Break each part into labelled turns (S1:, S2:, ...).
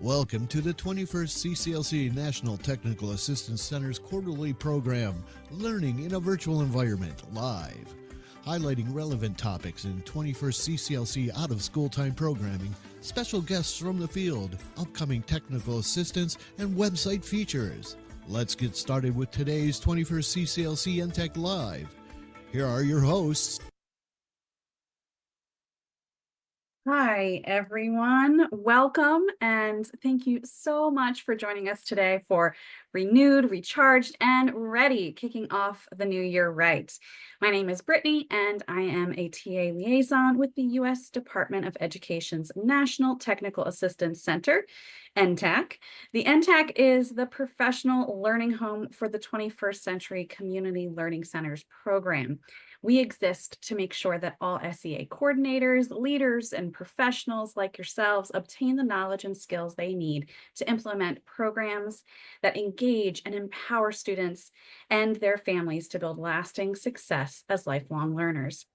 S1: Welcome to the 21st CCLC National Technical Assistance Center's quarterly program, Learning in a Virtual Environment, live. Highlighting relevant topics in 21st CCLC out-of-school time programming, special guests from the field, upcoming technical assistance, and website features. Let's get started with today's 21st CCLC NTAC Live. Here are your hosts.
S2: Hi, everyone. Welcome, and thank you so much for joining us today for Renewed, Recharged, and Ready, kicking off the new year right. My name is Brittany, and I am a TA liaison with the U.S. Department of Education's National Technical Assistance Center, NTAC. The NTAC is the professional learning home for the 21st Century Community Learning Centers program. We exist to make sure that all SEA coordinators, leaders, and professionals like yourselves obtain the knowledge and skills they need to implement programs that engage and empower students and their families to build lasting success as lifelong learners.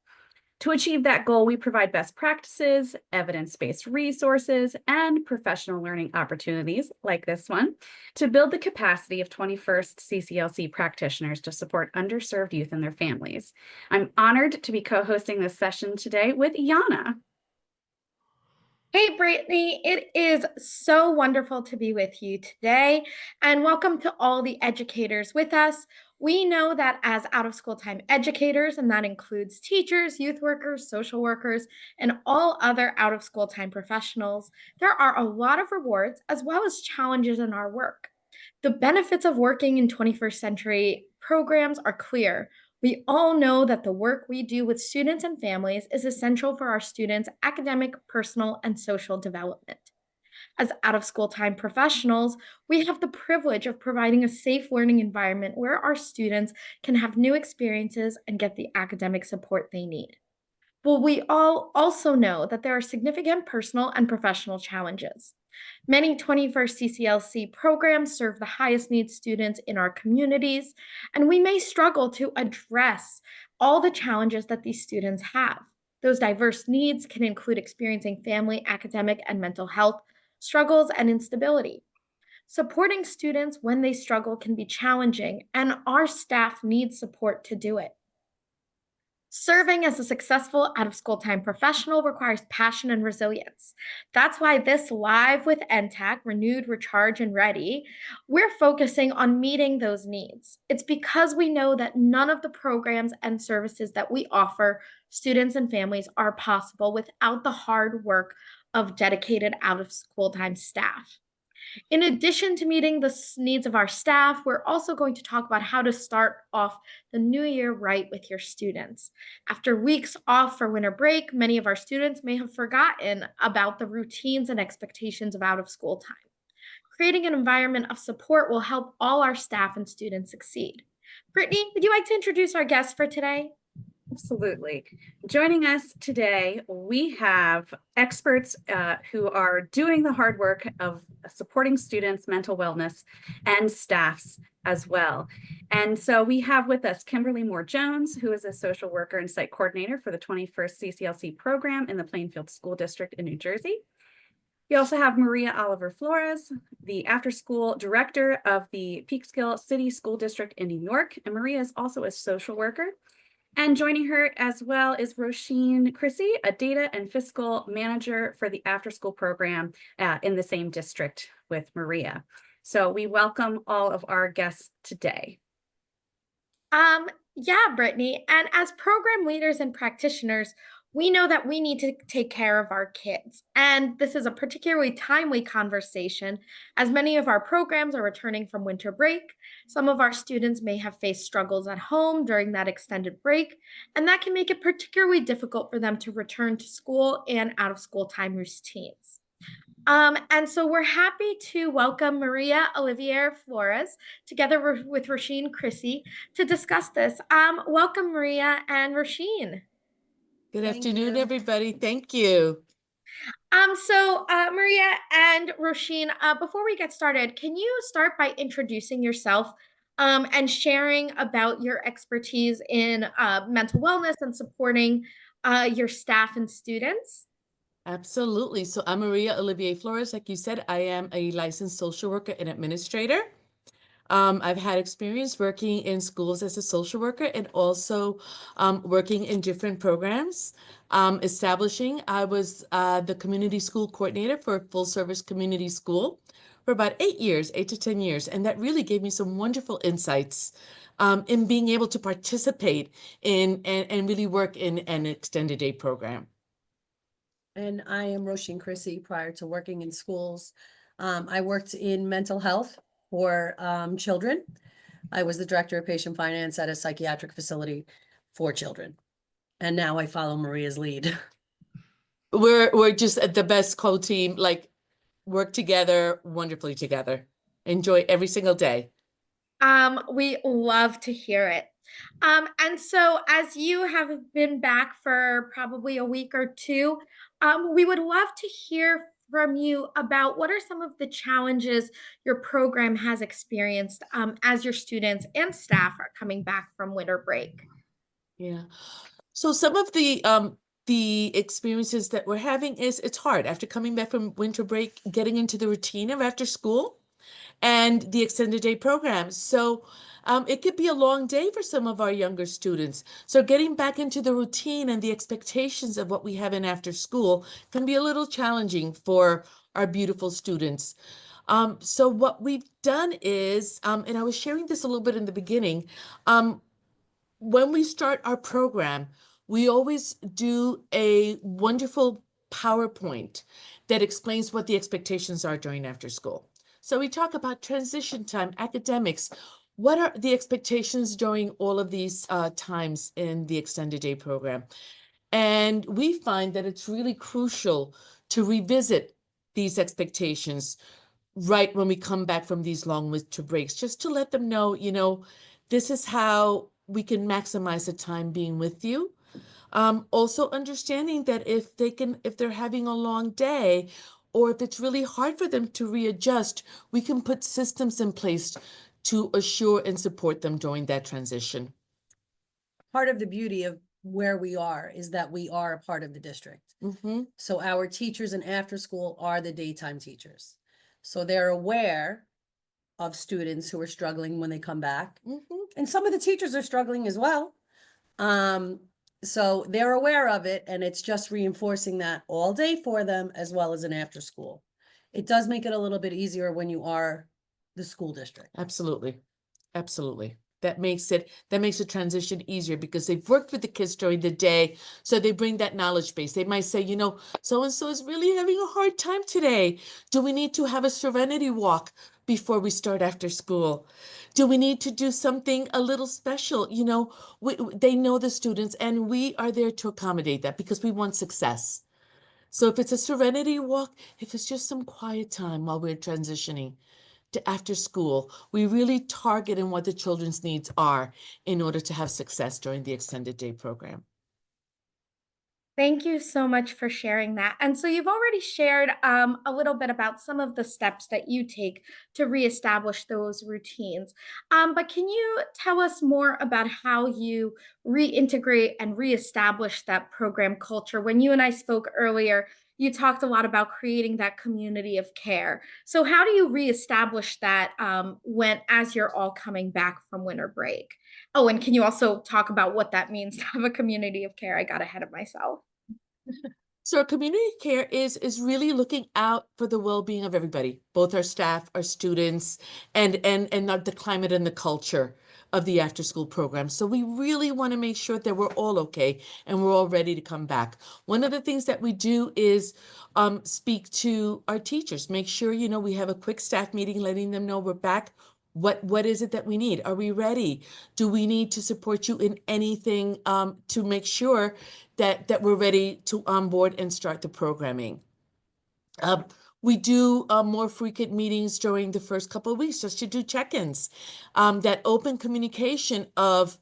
S2: To achieve that goal, we provide best practices, evidence-based resources, and professional learning opportunities like this one to build the capacity of 21st CCLC practitioners to support underserved youth and their families. I'm honored to be co-hosting this session today with Yana.
S3: Hey, Brittany, it is so wonderful to be with you today, and welcome to all the educators with us. We know that as out-of-school time educators, and that includes teachers, youth workers, social workers, and all other out-of-school time professionals, there are a lot of rewards as well as challenges in our work. The benefits of working in 21st century programs are clear. We all know that the work we do with students and families is essential for our students' academic, personal, and social development. As out-of-school time professionals, we have the privilege of providing a safe learning environment where our students can have new experiences and get the academic support they need. But we all also know that there are significant personal and professional challenges. Many 21st CCLC programs serve the highest needs students in our communities, and we may struggle to address all the challenges that these students have. Those diverse needs can include experiencing family, academic, and mental health struggles and instability. Supporting students when they struggle can be challenging, and our staff needs support to do it. Serving as a successful out-of-school time professional requires passion and resilience. That's why this Live with NTAC, Renewed, Recharge, and Ready, we're focusing on meeting those needs. It's because we know that none of the programs and services that we offer students and families are possible without the hard work of dedicated out-of-school time staff. In addition to meeting the needs of our staff, we're also going to talk about how to start off the new year right with your students. After weeks off for winter break, many of our students may have forgotten about the routines and expectations of out-of-school time. Creating an environment of support will help all our staff and students succeed. Brittany, would you like to introduce our guest for today?
S2: Absolutely. Joining us today, we have experts who are doing the hard work of supporting students' mental wellness and staffs as well. And so we have with us Kimberly Moore-Jones, who is a social worker and site coordinator for the 21st CCLC program in the Plainfield School District in New Jersey. We also have Maria Oliver Flores, the after-school director of the Peekskill City School District in New York. And Maria is also a social worker. And joining her as well is Roisin Chrissy, a data and fiscal manager for the after-school program in the same district with Maria. So we welcome all of our guests today.
S3: Yeah, Brittany. And as program leaders and practitioners, we know that we need to take care of our kids. And this is a particularly timely conversation as many of our programs are returning from winter break. Some of our students may have faced struggles at home during that extended break, and that can make it particularly difficult for them to return to school and out of school time routines. And so we're happy to welcome Maria Olivier Flores together with Roisin Chrissy to discuss this. Welcome, Maria and Roisin.
S4: Good afternoon, everybody. Thank you.
S3: Maria and Roisin, before we get started, can you start by introducing yourself and sharing about your expertise in mental wellness and supporting your staff and students?
S4: Absolutely. So I'm Maria Olivier Flores. Like you said, I am a licensed social worker and administrator. I've had experience working in schools as a social worker and also working in different programs. I was the community school coordinator for a full service community school for about 8 years, 8 to 10 years. And that really gave me some wonderful insights in being able to participate in and really work in an extended day program.
S5: And I am Roisin Chrissy. Prior to working in schools, I worked in mental health for children. I was the director of patient finance at a psychiatric facility for children. And now I follow Maria's lead.
S4: We're just at the best co-team, like work together wonderfully together. Enjoy every single day.
S3: We love to hear it. And so as you have been back for probably a week or two, we would love to hear from you about what are some of the challenges your program has experienced as your students and staff are coming back from winter break.
S4: Yeah. So some of the experiences that we're having is it's hard after coming back from winter break, getting into the routine of after school and the extended day programs. So it could be a long day for some of our younger students. So getting back into the routine and the expectations of what we have in after school can be a little challenging for our beautiful students. So what we've done is, and I was sharing this a little bit in the beginning, when we start our program, we always do a wonderful PowerPoint that explains what the expectations are during after school. So we talk about transition time, academics. What are the expectations during all of these times in the extended day program? And we find that it's really crucial to revisit these expectations right when we come back from these long winter breaks, just to let them know, this is how we can maximize the time being with you. Also understanding that if they're having a long day, or if it's really hard for them to readjust, we can put systems in place to assure and support them during that transition.
S5: Part of the beauty of where we are is that we are a part of the district.
S4: Mm-hmm.
S5: So our teachers in after school are the daytime teachers. So they're aware of students who are struggling when they come back.
S4: Mm-hmm.
S5: And some of the teachers are struggling as well. So they're aware of it, and it's just reinforcing that all day for them as well as in after school. It does make it a little bit easier when you are the school district.
S4: Absolutely. Absolutely. That makes the transition easier because they've worked with the kids during the day. So they bring that knowledge base. They might say, so-and-so is really having a hard time today. Do we need to have a serenity walk before we start after school? Do we need to do something a little special? They know the students, and we are there to accommodate that because we want success. So if it's a serenity walk, if it's just some quiet time while we're transitioning to after school, we really target in what the children's needs are in order to have success during the extended day program.
S3: Thank you so much for sharing that. And so you've already shared a little bit about some of the steps that you take to reestablish those routines. But can you tell us more about how you reintegrate and reestablish that program culture? When you and I spoke earlier, you talked a lot about creating that community of care. So how do you reestablish that as you're all coming back from winter break? Oh, and can you also talk about what that means to have a community of care? I got ahead of myself.
S4: So our community care is really looking out for the well-being of everybody, both our staff, our students, and the climate and the culture of the after-school program. So we really want to make sure that we're all okay and we're all ready to come back. One of the things that we do is speak to our teachers, make sure, we have a quick staff meeting, letting them know we're back. What is it that we need? Are we ready? Do we need to support you in anything to make sure that we're ready to onboard and start the programming? We do more frequent meetings during the first couple of weeks just to do check-ins. That open communication of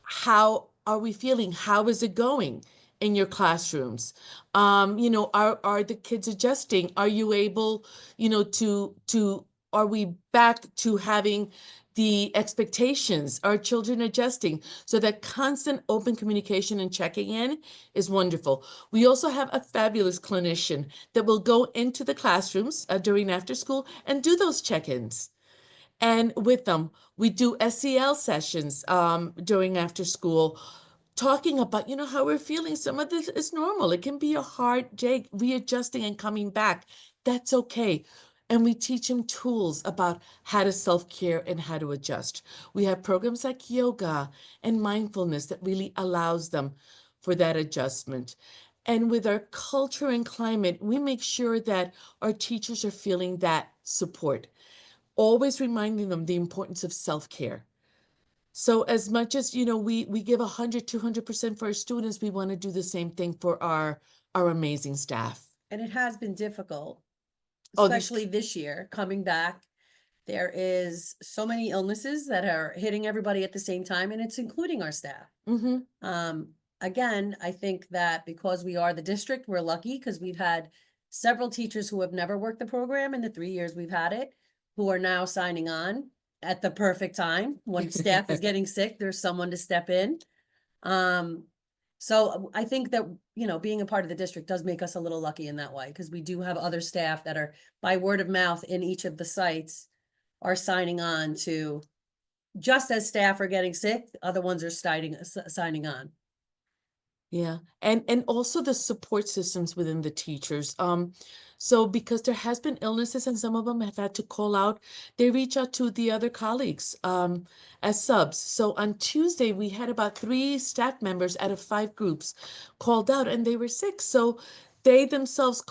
S4: how are we feeling? How is it going in your classrooms? Are the kids adjusting? Are you able, to are we back to having the expectations, are children adjusting? So that constant open communication and checking in is wonderful. We also have a fabulous clinician that will go into the classrooms during after school and do those check-ins. And with them, we do SEL sessions during after school, talking about, how we're feeling. Some of this is normal. It can be a hard day readjusting and coming back. That's okay. And we teach them tools about how to self-care and how to adjust. We have programs like yoga and mindfulness that really allows them for that adjustment. And with our culture and climate, we make sure that our teachers are feeling that support, always reminding them the importance of self-care. So as much as, we give 100, 200% for our students, we want to do the same thing for our amazing staff.
S5: And it has been difficult,
S4: Oh,
S5: especially this year, coming back. There is so many illnesses that are hitting everybody at the same time, and it's including our staff. Again, I think that because we are the district, we're lucky because we've had several teachers who have never worked the program in the 3 years we've had it, who are now signing on at the perfect time. When staff is getting sick, there's someone to step in. So I think that, being a part of the district does make us a little lucky in that way, because we do have other staff that are, by word of mouth in each of the sites, are signing on to, just as staff are getting sick, other ones are signing on.
S4: Yeah, and also the support systems within the teachers. So because there has been illnesses and some of them have had to call out, they reach out to the other colleagues as subs. So on Tuesday, we had about 3 staff members out of 5 groups called out, and they were sick. So they themselves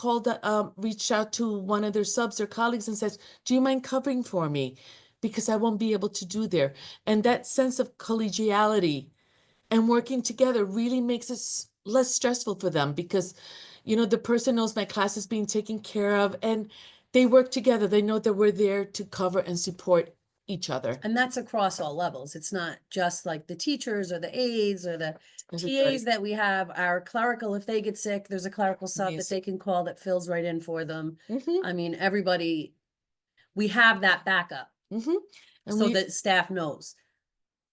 S4: reached out to one of their subs, their colleagues, and says, "Do you mind covering for me? Because I won't be able to do there." And that sense of collegiality and working together really makes it less stressful for them, because, the person knows my class is being taken care of, and they work together. They know that we're there to cover and support each other.
S5: And that's across all levels. It's not just like the teachers or the aides or the
S4: Everybody.
S5: TAs that we have. Our clerical, if they get sick, there's a clerical sub that
S4: Amazing.
S5: they can call that fills right in for them.
S4: Mhm,
S5: I mean, everybody, we have that backup
S4: mhm. And
S5: so
S4: we,
S5: that staff knows.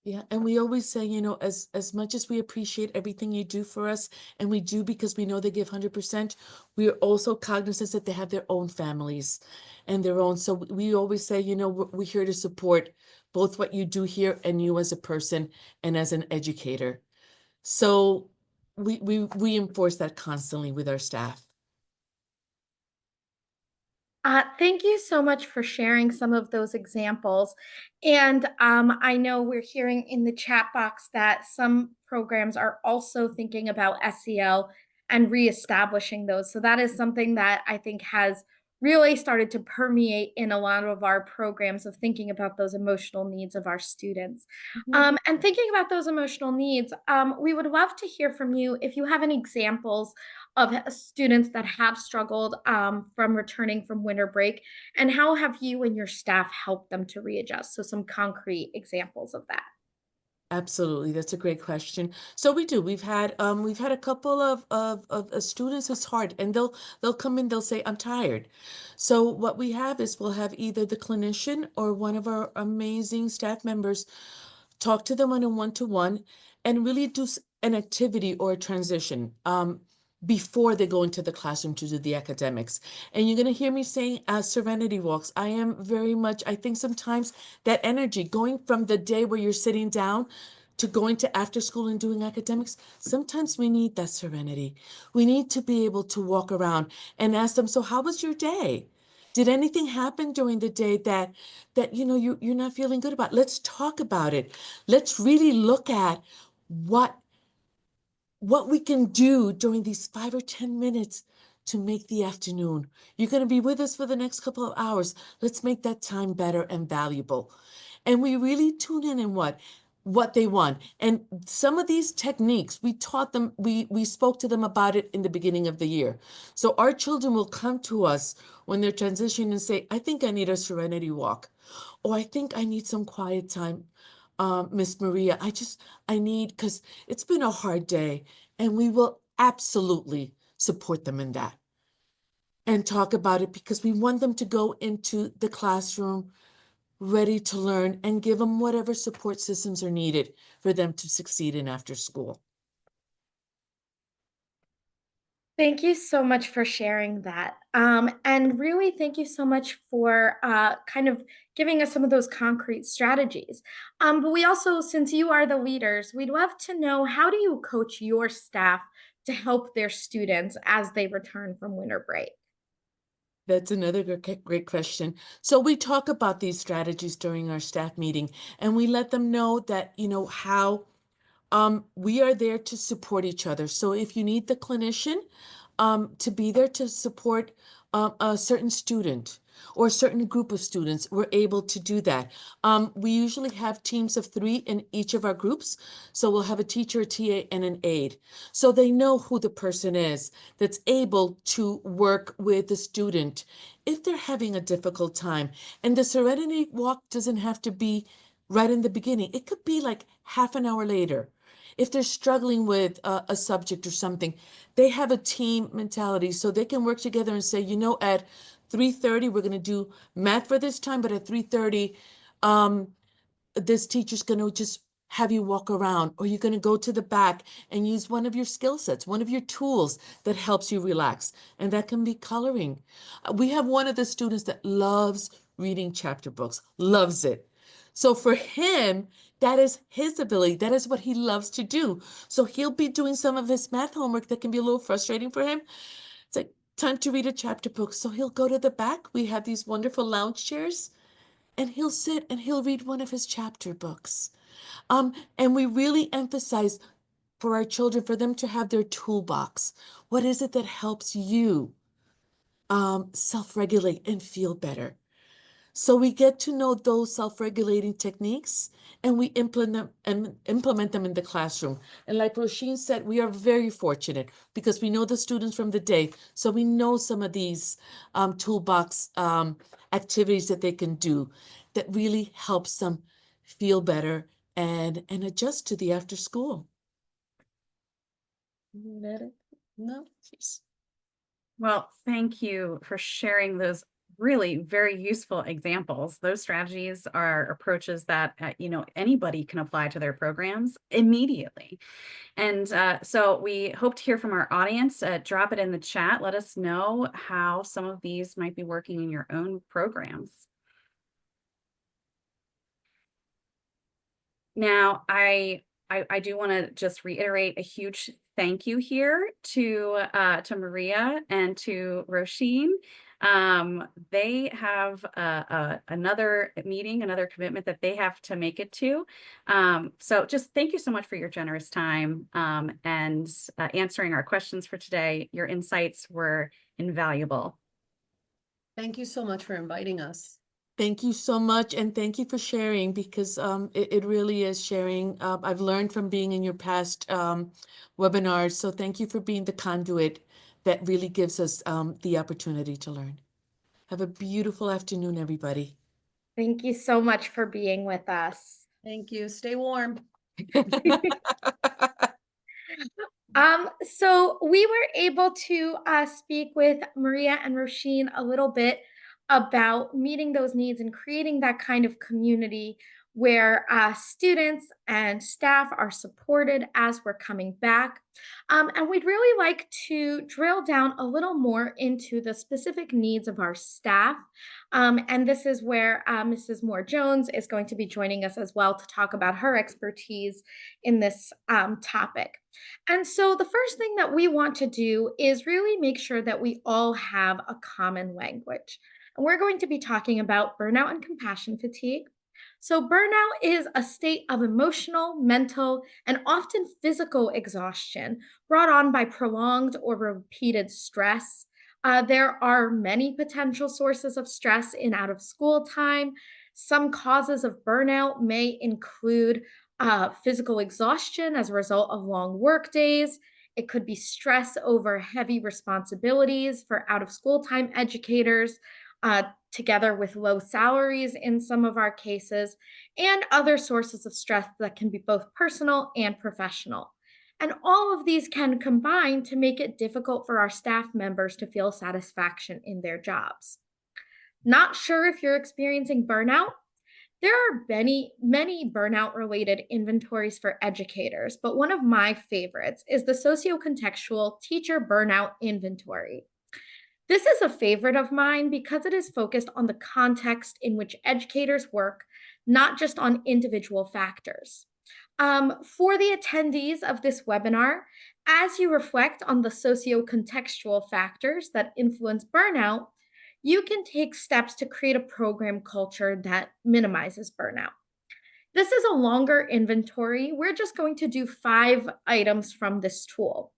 S4: yeah, and we always say, as much as we appreciate everything you do for us, and we do because we know they give 100%, we are also cognizant that they have their own families and their own. So we always say, we're here to support both what you do here and you as a person and as an educator. So we enforce that constantly with our staff.
S3: Thank you so much for sharing some of those examples. And I know we're hearing in the chat box that some programs are also thinking about SEL and reestablishing those. So that is something that I think has really started to permeate in a lot of our programs of thinking about those emotional needs of our students. And thinking about those emotional needs, we would love to hear from you if you have any examples of students that have struggled from returning from winter break, and how have you and your staff helped them to readjust? So some concrete examples of that.
S4: Absolutely, that's a great question. So we do. We've had a couple of students who's hard, and they'll come in. They'll say, "I'm tired." So what we have is we'll have either the clinician or one of our amazing staff members talk to them on a one-to-one and really do an activity or a transition before they go into the classroom to do the academics. And you're going to hear me saying serenity walks. I am very much, I think sometimes that energy going from the day where you're sitting down to going to after school and doing academics, sometimes we need that serenity. We need to be able to walk around and ask them, "So how was your day? Did anything happen during the day that you're not feeling good about? Let's talk about it. Let's really look at what we can do during these 5 or 10 minutes to make the afternoon. You're going to be with us for the next couple of hours. Let's make that time better and valuable." And we really tune in what they want. And some of these techniques, we taught them, we spoke to them about it in the beginning of the year. So our children will come to us when they're transitioning and say, "I think I need a serenity walk," or "I think I need some quiet time, Miss Maria. I need, because it's been a hard day." And we will absolutely support them in that and talk about it, because we want them to go into the classroom ready to learn, and give them whatever support systems are needed for them to succeed in after school.
S3: Thank you so much for sharing that. And really, thank you so much for kind of giving us some of those concrete strategies. But we also, since you are the leaders, we'd love to know, how do you coach your staff to help their students as they return from winter break?
S4: That's another great question. So we talk about these strategies during our staff meeting, and we let them know that, how we are there to support each other. So if you need the clinician to be there to support a certain student or a certain group of students, we're able to do that. We usually have teams of 3 in each of our groups. So we'll have a teacher, a TA, and an aide. So they know who the person is that's able to work with the student if they're having a difficult time. And the Serenity Walk doesn't have to be right in the beginning. It could be like half an hour later. If they're struggling with a subject or something, they have a team mentality, so they can work together and say, at 3:30, we're going to do math for this time, but at 3:30, this teacher's going to just have you walk around, or you're going to go to the back and use one of your skill sets, one of your tools that helps you relax. And that can be coloring. We have one of the students that loves reading chapter books, loves it. So for him, that is his ability. That is what he loves to do. So he'll be doing some of his math homework that can be a little frustrating for him. It's like, time to read a chapter book. So he'll go to the back. We have these wonderful lounge chairs, and he'll sit and he'll read one of his chapter books. And we really emphasize for our children, for them to have their toolbox. What is it that helps you self-regulate and feel better? So we get to know those self-regulating techniques, and we implement them in the classroom. And like Roisin said, we are very fortunate because we know the students from the day. So we know some of these toolbox activities that they can do that really helps them feel better and adjust to the after school.
S5: No.
S2: Well, thank you for sharing those really very useful examples. Those strategies are approaches that anybody can apply to their programs immediately. And so we hope to hear from our audience. Drop it in the chat. Let us know how some of these might be working in your own programs. Now, I do want to just reiterate a huge thank you here to Maria and to Roisin. They have another meeting, another commitment that they have to make it to. So just thank you so much for your generous time and answering our questions for today. Your insights were invaluable.
S5: Thank you so much for inviting us.
S4: Thank you so much, and thank you for sharing, because it really is sharing. I've learned from being in your past webinars, so thank you for being the conduit that really gives us the opportunity to learn. Have a beautiful afternoon, everybody.
S3: Thank you so much for being with us.
S5: Thank you. Stay warm.
S3: So we were able to speak with Maria and Roisin a little bit about meeting those needs and creating that kind of community where students and staff are supported as we're coming back. And we'd really like to drill down a little more into the specific needs of our staff. And this is where Mrs. Moore-Jones is going to be joining us as well to talk about her expertise in this topic. And so the first thing that we want to do is really make sure that we all have a common language. And we're going to be talking about burnout and compassion fatigue. So burnout is a state of emotional, mental, and often physical exhaustion brought on by prolonged or repeated stress. There are many potential sources of stress in out of school time. Some causes of burnout may include physical exhaustion as a result of long work days. It could be stress over heavy responsibilities for out of school time educators, together with low salaries in some of our cases, and other sources of stress that can be both personal and professional. And all of these can combine to make it difficult for our staff members to feel satisfaction in their jobs. Not sure if you're experiencing burnout? There are many burnout related inventories for educators, but one of my favorites is the socio-contextual teacher burnout inventory. This is a favorite of mine because it is focused on the context in which educators work, not just on individual factors. For the attendees of this webinar, as you reflect on the socio-contextual factors that influence burnout, you can take steps to create a program culture that minimizes burnout. This is a longer inventory. We're just going to do 5 items from this tool.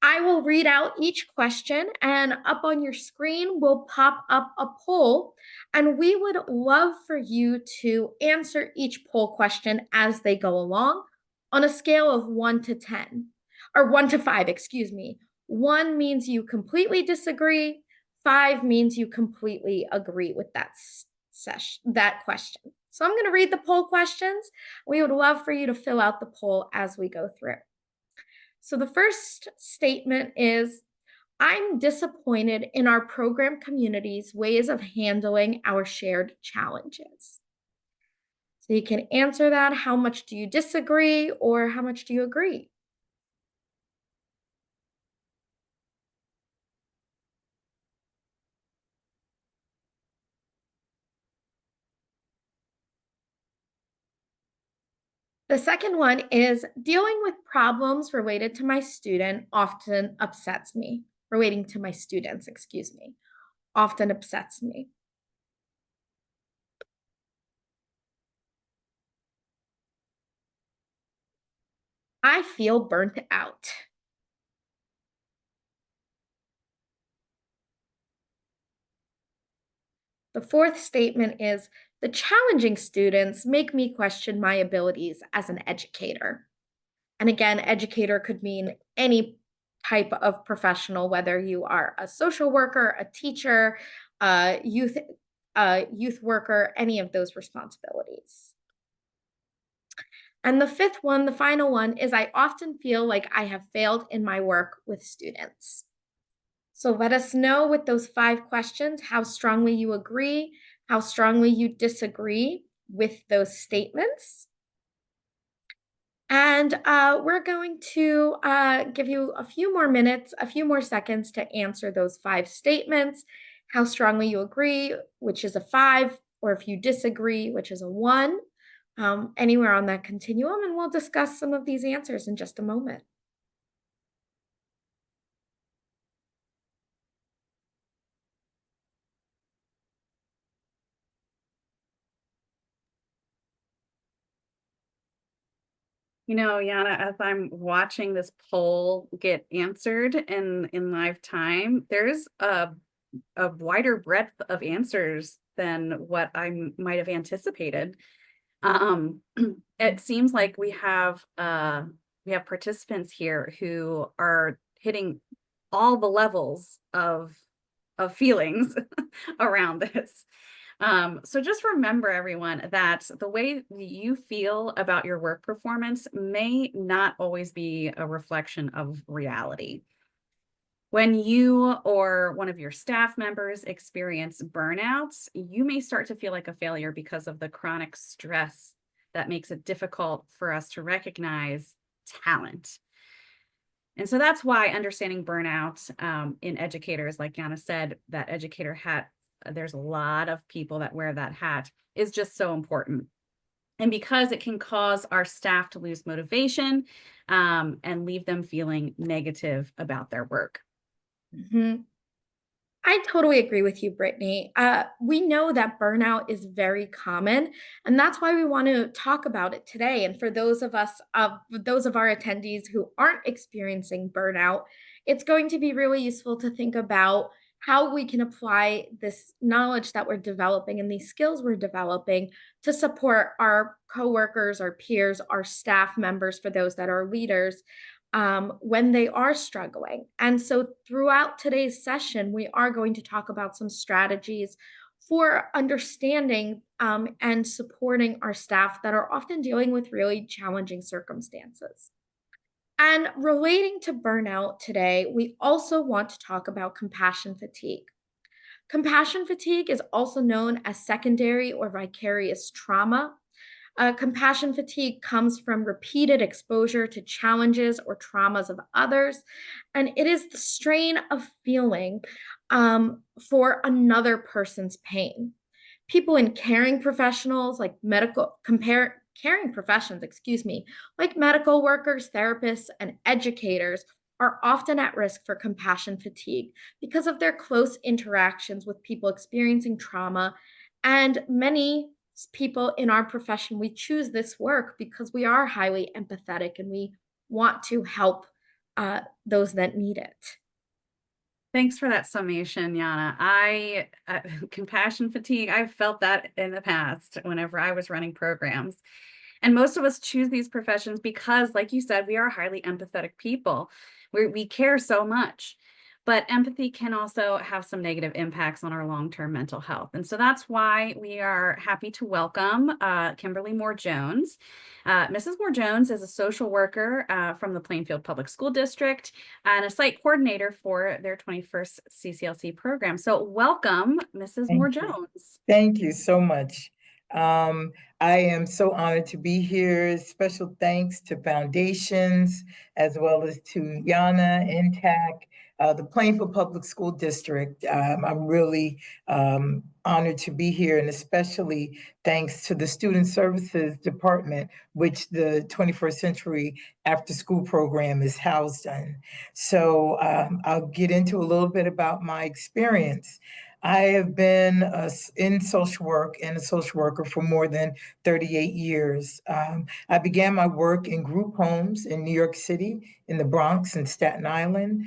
S3: I will read out each question, and up on your screen will pop up a poll, and we would love for you to answer each poll question as they go along on a scale of 1 to 10, or 1 to 5, excuse me. 1 means you completely disagree, 5 means you completely agree with that question. So I'm going to read the poll questions. We would love for you to fill out the poll as we go through. So the first statement is, I'm disappointed in our program community's ways of handling our shared challenges. So you can answer that. How much do you disagree or how much do you agree? The second one is, dealing with problems related to my student often upsets me. Relating to my students, excuse me, often upsets me. I feel burnt out. The fourth statement is, the challenging students make me question my abilities as an educator. And again, educator could mean any type of professional, whether you are a social worker, a teacher, a youth worker, any of those responsibilities. And the fifth one, the final one, is I often feel like I have failed in my work with students. So let us know with those 5 questions how strongly you agree, how strongly you disagree with those statements. And we're going to give you a few more minutes, a few more seconds to answer those 5 statements, how strongly you agree, which is a 5, or if you disagree, which is a 1, anywhere on that continuum, and we'll discuss some of these answers in just a moment.
S2: You know, Yana, as I'm watching this poll get answered in live time, there's a wider breadth of answers than what I might have anticipated. It seems like we have participants here who are hitting all the levels of feelings around this. So just remember, everyone, that the way you feel about your work performance may not always be a reflection of reality. When you or one of your staff members experience burnouts, you may start to feel like a failure because of the chronic stress that makes it difficult for us to recognize talent. And so that's why understanding burnout in educators, like Yana said, that educator hat, there's a lot of people that wear that hat, is just so important. And because it can cause our staff to lose motivation and leave them feeling negative about their work.
S3: Mm-hmm. I totally agree with you, Brittany. We know that burnout is very common, and that's why we want to talk about it today. And for those of our attendees who aren't experiencing burnout, it's going to be really useful to think about how we can apply this knowledge that we're developing and these skills we're developing to support our coworkers, our peers, our staff members, for those that are leaders, when they are struggling. And so throughout today's session, we are going to talk about some strategies for understanding and supporting our staff that are often dealing with really challenging circumstances. And relating to burnout today, we also want to talk about compassion fatigue. Compassion fatigue is also known as secondary or vicarious trauma. Compassion fatigue comes from repeated exposure to challenges or traumas of others, and it is the strain of feeling for another person's pain. People in caring professionals like caring professions, like medical workers, therapists, and educators are often at risk for compassion fatigue because of their close interactions with people experiencing trauma. And many people in our profession, we choose this work because we are highly empathetic and we want to help those that need it.
S2: Thanks for that summation, Yana. Compassion fatigue, I've felt that in the past whenever I was running programs. And most of us choose these professions because, like you said, we are highly empathetic people. We care so much. But empathy can also have some negative impacts on our long-term mental health. And so that's why we are happy to welcome Kimberly Moore-Jones. Mrs. Moore-Jones is a social worker from the Plainfield Public School District and a site coordinator for their 21st CCLC program. So welcome, Mrs. Moore-Jones.
S6: Thank you so much. I am so honored to be here. Special thanks to Foundations, as well as to Yana, NTAC, the Plainfield Public School District. I'm really honored to be here, and especially thanks to the Student Services Department, which the 21st Century After School Program is housed in. So I'll get into a little bit about my experience. I have been in social work and a social worker for more than 38 years. I began my work in group homes in New York City, in the Bronx and Staten Island,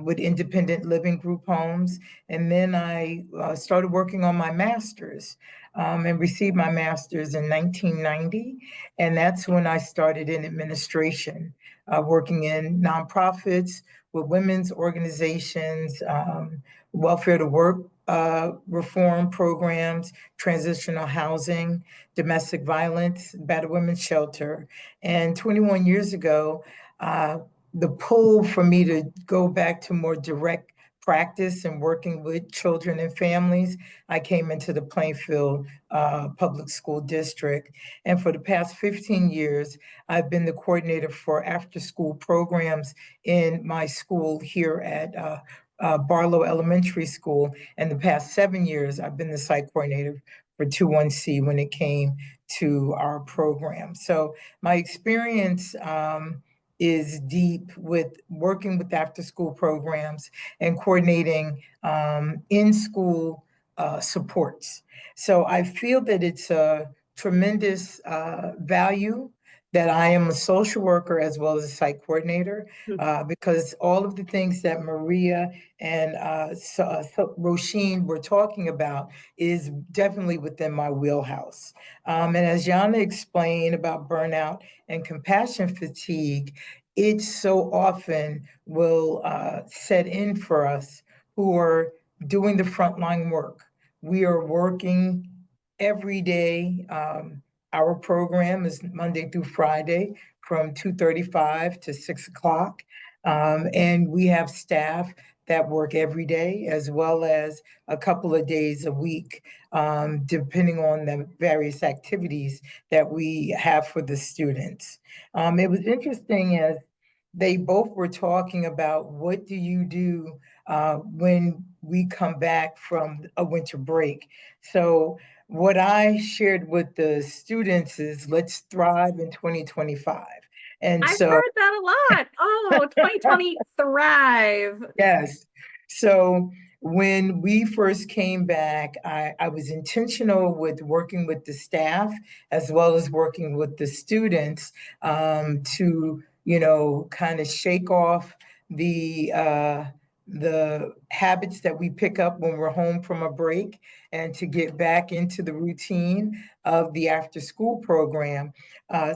S6: with independent living group homes. And then I started working on my master's and received my master's in 1990. And that's when I started in administration, working in nonprofits with women's organizations, welfare to work reform programs, transitional housing, domestic violence, battered women's shelter. And 21 years ago, the pull for me to go back to more direct practice and working with children and families, I came into the Plainfield Public School District. And for the past 15 years, I've been the coordinator for after-school programs in my school here at Barlow Elementary School. And the past 7 years, I've been the site coordinator for 21C when it came to our program. So my experience is deep with working with after-school programs and coordinating in-school supports. So I feel that it's a tremendous value that I am a social worker as well as a site coordinator, because all of the things that Maria and Roisin were talking about is definitely within my wheelhouse. And as Yana explained about burnout and compassion fatigue, it so often will set in for us who are doing the frontline work. We are working every day. Our program is Monday through Friday from 2:35 to 6 o'clock. And we have staff that work every day, as well as a couple of days a week, depending on the various activities that we have for the students. It was interesting as they both were talking about what do you do when we come back from a winter break. So what I shared with the students is let's thrive in 2025. And
S2: I've
S6: so
S2: heard that a lot. Oh, 2020 thrive.
S6: yes. So when we first came back, I was intentional with working with the staff as well as working with the students to, kind of shake off the habits that we pick up when we're home from a break and to get back into the routine of the after school program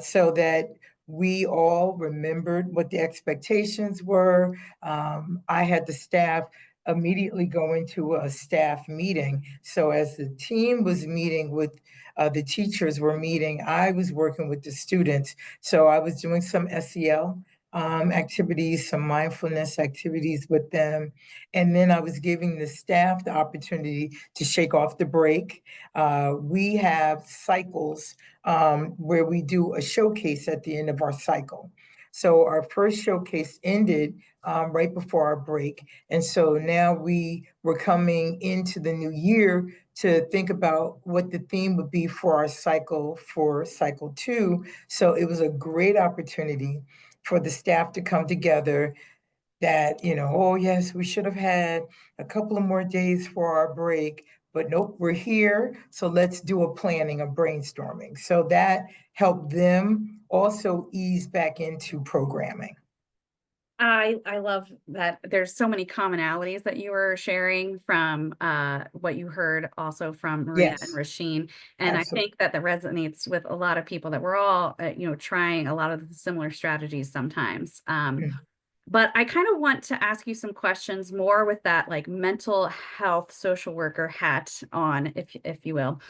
S6: so that we all remembered what the expectations were. I had the staff immediately go into a staff meeting. So as the team was meeting with the teachers were meeting, I was working with the students. So I was doing some SEL activities, some mindfulness activities with them. And then I was giving the staff the opportunity to shake off the break. We have cycles where we do a showcase at the end of our cycle. So our first showcase ended right before our break. And so now we were coming into the new year to think about what the theme would be for cycle 2. So it was a great opportunity for the staff to come together that, oh yes, we should have had a couple of more days for our break, but nope, we're here. So let's do a planning, a brainstorming. So that helped them also ease back into programming.
S2: I love that there's so many commonalities that you were sharing from what you heard also from Maria and
S6: Yes,
S2: Rasheen. And I
S6: absolutely.
S2: think that resonates with a lot of people, that we're all, trying a lot of the similar strategies sometimes. But I kind of want to ask you some questions more with that like mental health social worker hat on, if you will.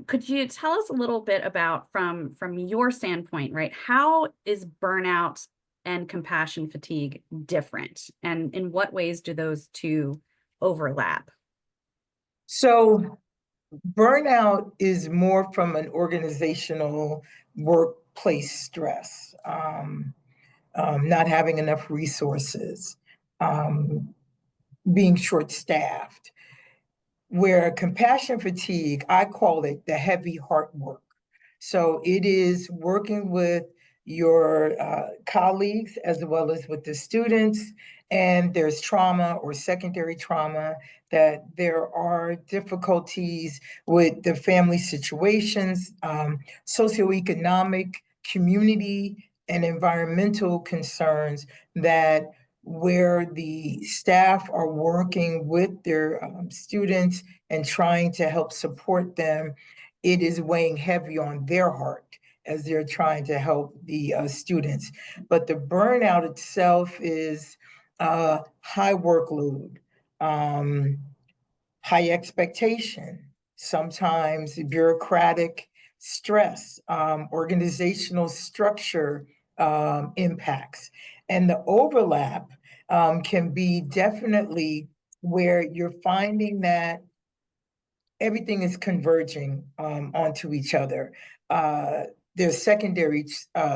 S2: Could you tell us a little bit about from your standpoint, right? How is burnout and compassion fatigue different? And in what ways do those two overlap?
S6: So burnout is more from an organizational workplace stress, not having enough resources, being short-staffed. Where compassion fatigue, I call it the heavy heart work. So it is working with your colleagues as well as with the students, and there's trauma or secondary trauma, that there are difficulties with the family situations, socioeconomic, community, and environmental concerns, that where the staff are working with their students and trying to help support them, it is weighing heavy on their heart as they're trying to help the students. But the burnout itself is high workload, high expectation, sometimes bureaucratic stress, organizational structure impacts. And the overlap can be definitely where you're finding that everything is converging onto each other. There's secondary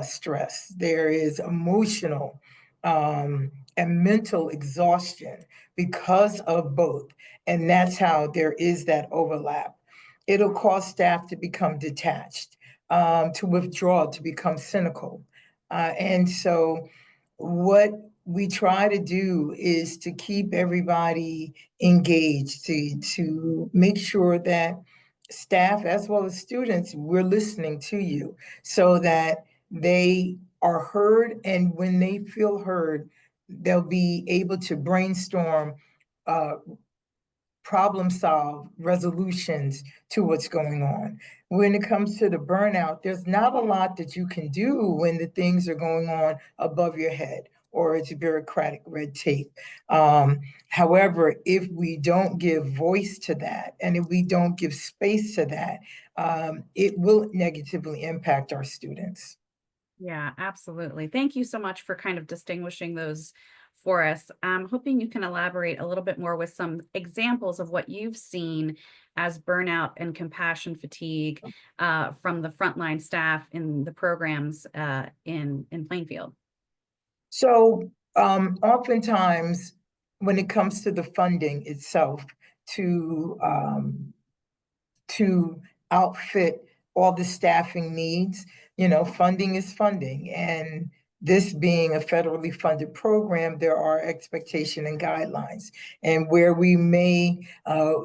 S6: stress, there is emotional and mental exhaustion because of both. And that's how there is that overlap. It'll cause staff to become detached, to withdraw, to become cynical. And so what we try to do is to keep everybody engaged, to make sure that staff as well as students, we're listening to you so that they are heard. And when they feel heard, they'll be able to brainstorm, problem solve resolutions to what's going on. When it comes to the burnout, there's not a lot that you can do when the things are going on above your head or it's bureaucratic red tape. However, if we don't give voice to that and if we don't give space to that, it will negatively impact our students.
S2: Yeah, absolutely. Thank you so much for kind of distinguishing those for us. I'm hoping you can elaborate a little bit more with some examples of what you've seen as burnout and compassion fatigue from the frontline staff in the programs in Plainfield.
S6: So oftentimes when it comes to the funding itself to outfit all the staffing needs, funding is funding. And this being a federally funded program, there are expectation and guidelines. And where we may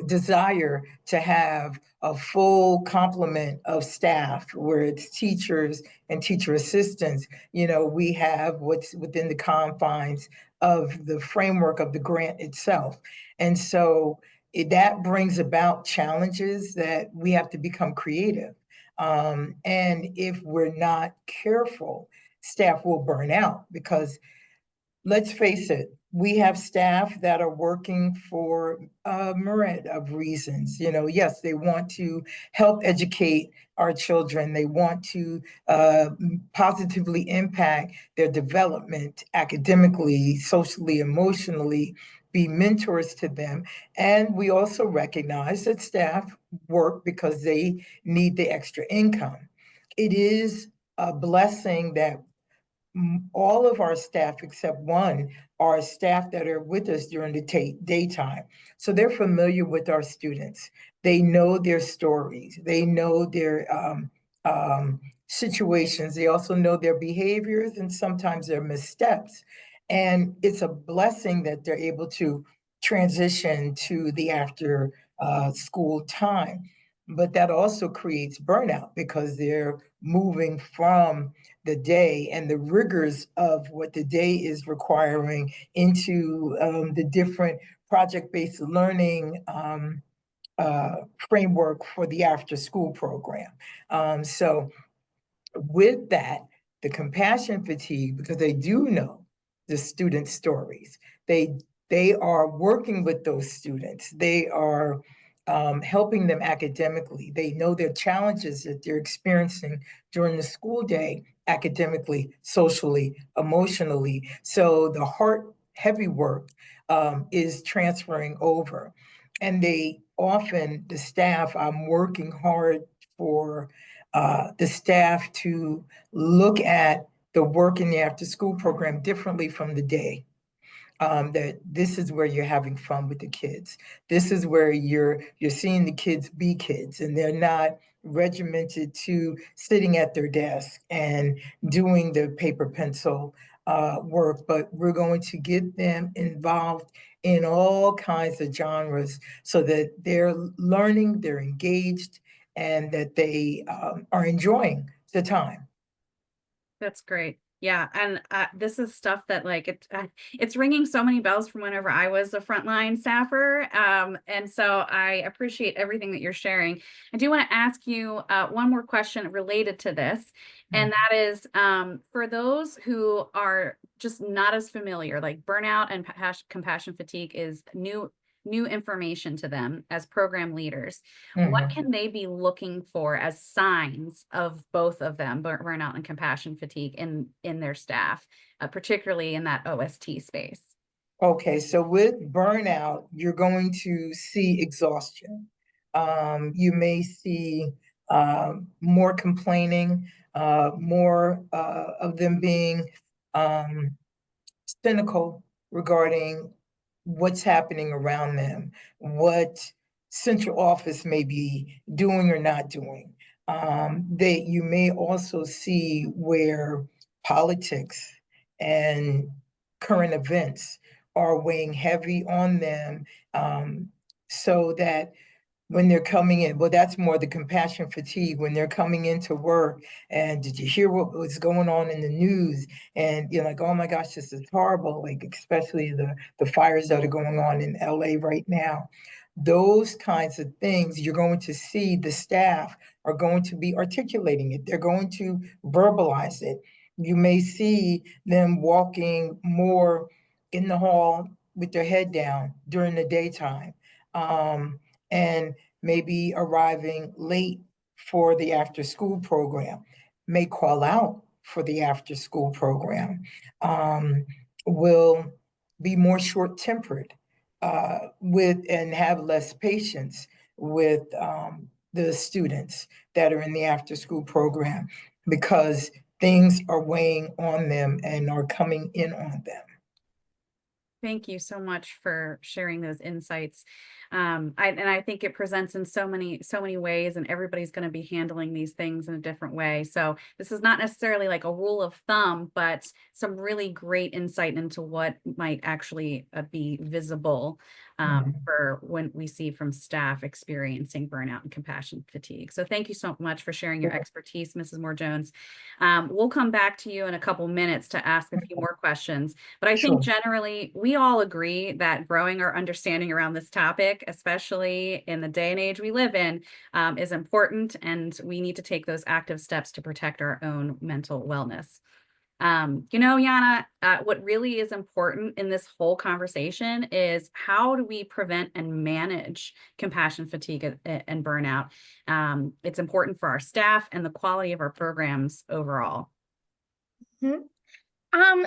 S6: desire to have a full complement of staff, where it's teachers and teacher assistants, we have what's within the confines of the framework of the grant itself. And so that brings about challenges that we have to become creative. And if we're not careful, staff will burn out because let's face it, We have staff that are working for a myriad of reasons. Yes, they want to help educate our children. They want to positively impact their development academically, socially, emotionally, be mentors to them. And we also recognize that staff work because they need the extra income. It is a blessing that all of our staff except one are staff that are with us during the daytime. So they're familiar with our students. They know their stories. They know their situations. They also know their behaviors and sometimes their missteps. And it's a blessing that they're able to transition to the after school time. But that also creates burnout because they're moving from the day and the rigors of what the day is requiring into the different project-based learning framework for the after-school program. So with that, the compassion fatigue, because they do know the student stories, they are working with those students. They are helping them academically. They know their challenges that they're experiencing during the school day, academically, socially, emotionally. So the heart heavy work is transferring over. And they often, the staff, I'm working hard for the staff to look at the work in the after school program differently from the day. That this is where you're having fun with the kids. This is where you're seeing the kids be kids, and they're not regimented to sitting at their desk and doing the paper pencil work. But we're going to get them involved in all kinds of genres so that they're learning, they're engaged, and that they are enjoying the time.
S2: That's great. Yeah, and this is stuff that it's ringing so many bells from whenever I was a frontline staffer, and so I appreciate everything that you're sharing. I do want to ask you one more question related to this, and that is for those who are just not as familiar, like burnout and compassion fatigue is new information to them as program leaders. What can they be looking for as signs of both of them, burnout and compassion fatigue in their staff, particularly in that OST space?
S6: Okay, so with burnout, you're going to see exhaustion. You may see more complaining, more of them being cynical regarding what's happening around them, what central office may be doing or not doing. You may also see where politics and current events are weighing heavy on them, so that when they're coming in, well, that's more the compassion fatigue when they're coming into work. And did you hear what was going on in the news? And you're like, oh my gosh, this is horrible. Like, especially the fires that are going on in LA right now. Those kinds of things, you're going to see the staff are going to be articulating it. They're going to verbalize it. You may see them walking more in the hall with their head down during the daytime. And maybe arriving late for the after school program, may call out for the after school program, will be more short tempered with and have less patience with the students that are in the after school program because things are weighing on them and are coming in on them.
S2: Thank you so much for sharing those insights. I think it presents in so many ways, and everybody's going to be handling these things in a different way. So this is not necessarily like a rule of thumb, but some really great insight into what might actually be visible for when we see from staff experiencing burnout and compassion fatigue. So thank you so much for sharing your expertise, Mrs. Moore-Jones. We'll come back to you in a couple minutes to ask a few more questions, but I think generally we all agree that growing our understanding around this topic, especially in the day and age we live in, is important, and we need to take those active steps to protect our own mental wellness. Yana, what really is important in this whole conversation is how do we prevent and manage compassion fatigue and burnout? It's important for our staff and the quality of our programs overall.
S3: Mm-hmm.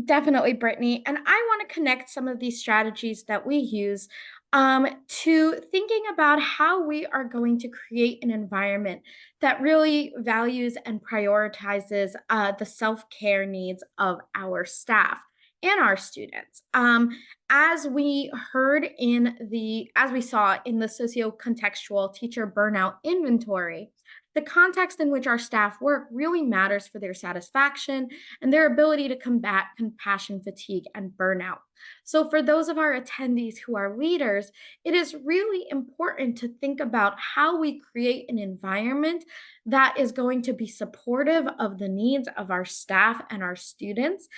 S3: Definitely, Brittany. And I want to connect some of these strategies that we use to thinking about how we are going to create an environment that really values and prioritizes the self-care needs of our staff and our students. As we saw in the socio-contextual teacher burnout inventory, the context in which our staff work really matters for their satisfaction and their ability to combat compassion fatigue and burnout. So, for those of our attendees who are leaders, it is really important to think about how we create an environment that is going to be supportive of the needs of our staff and our students,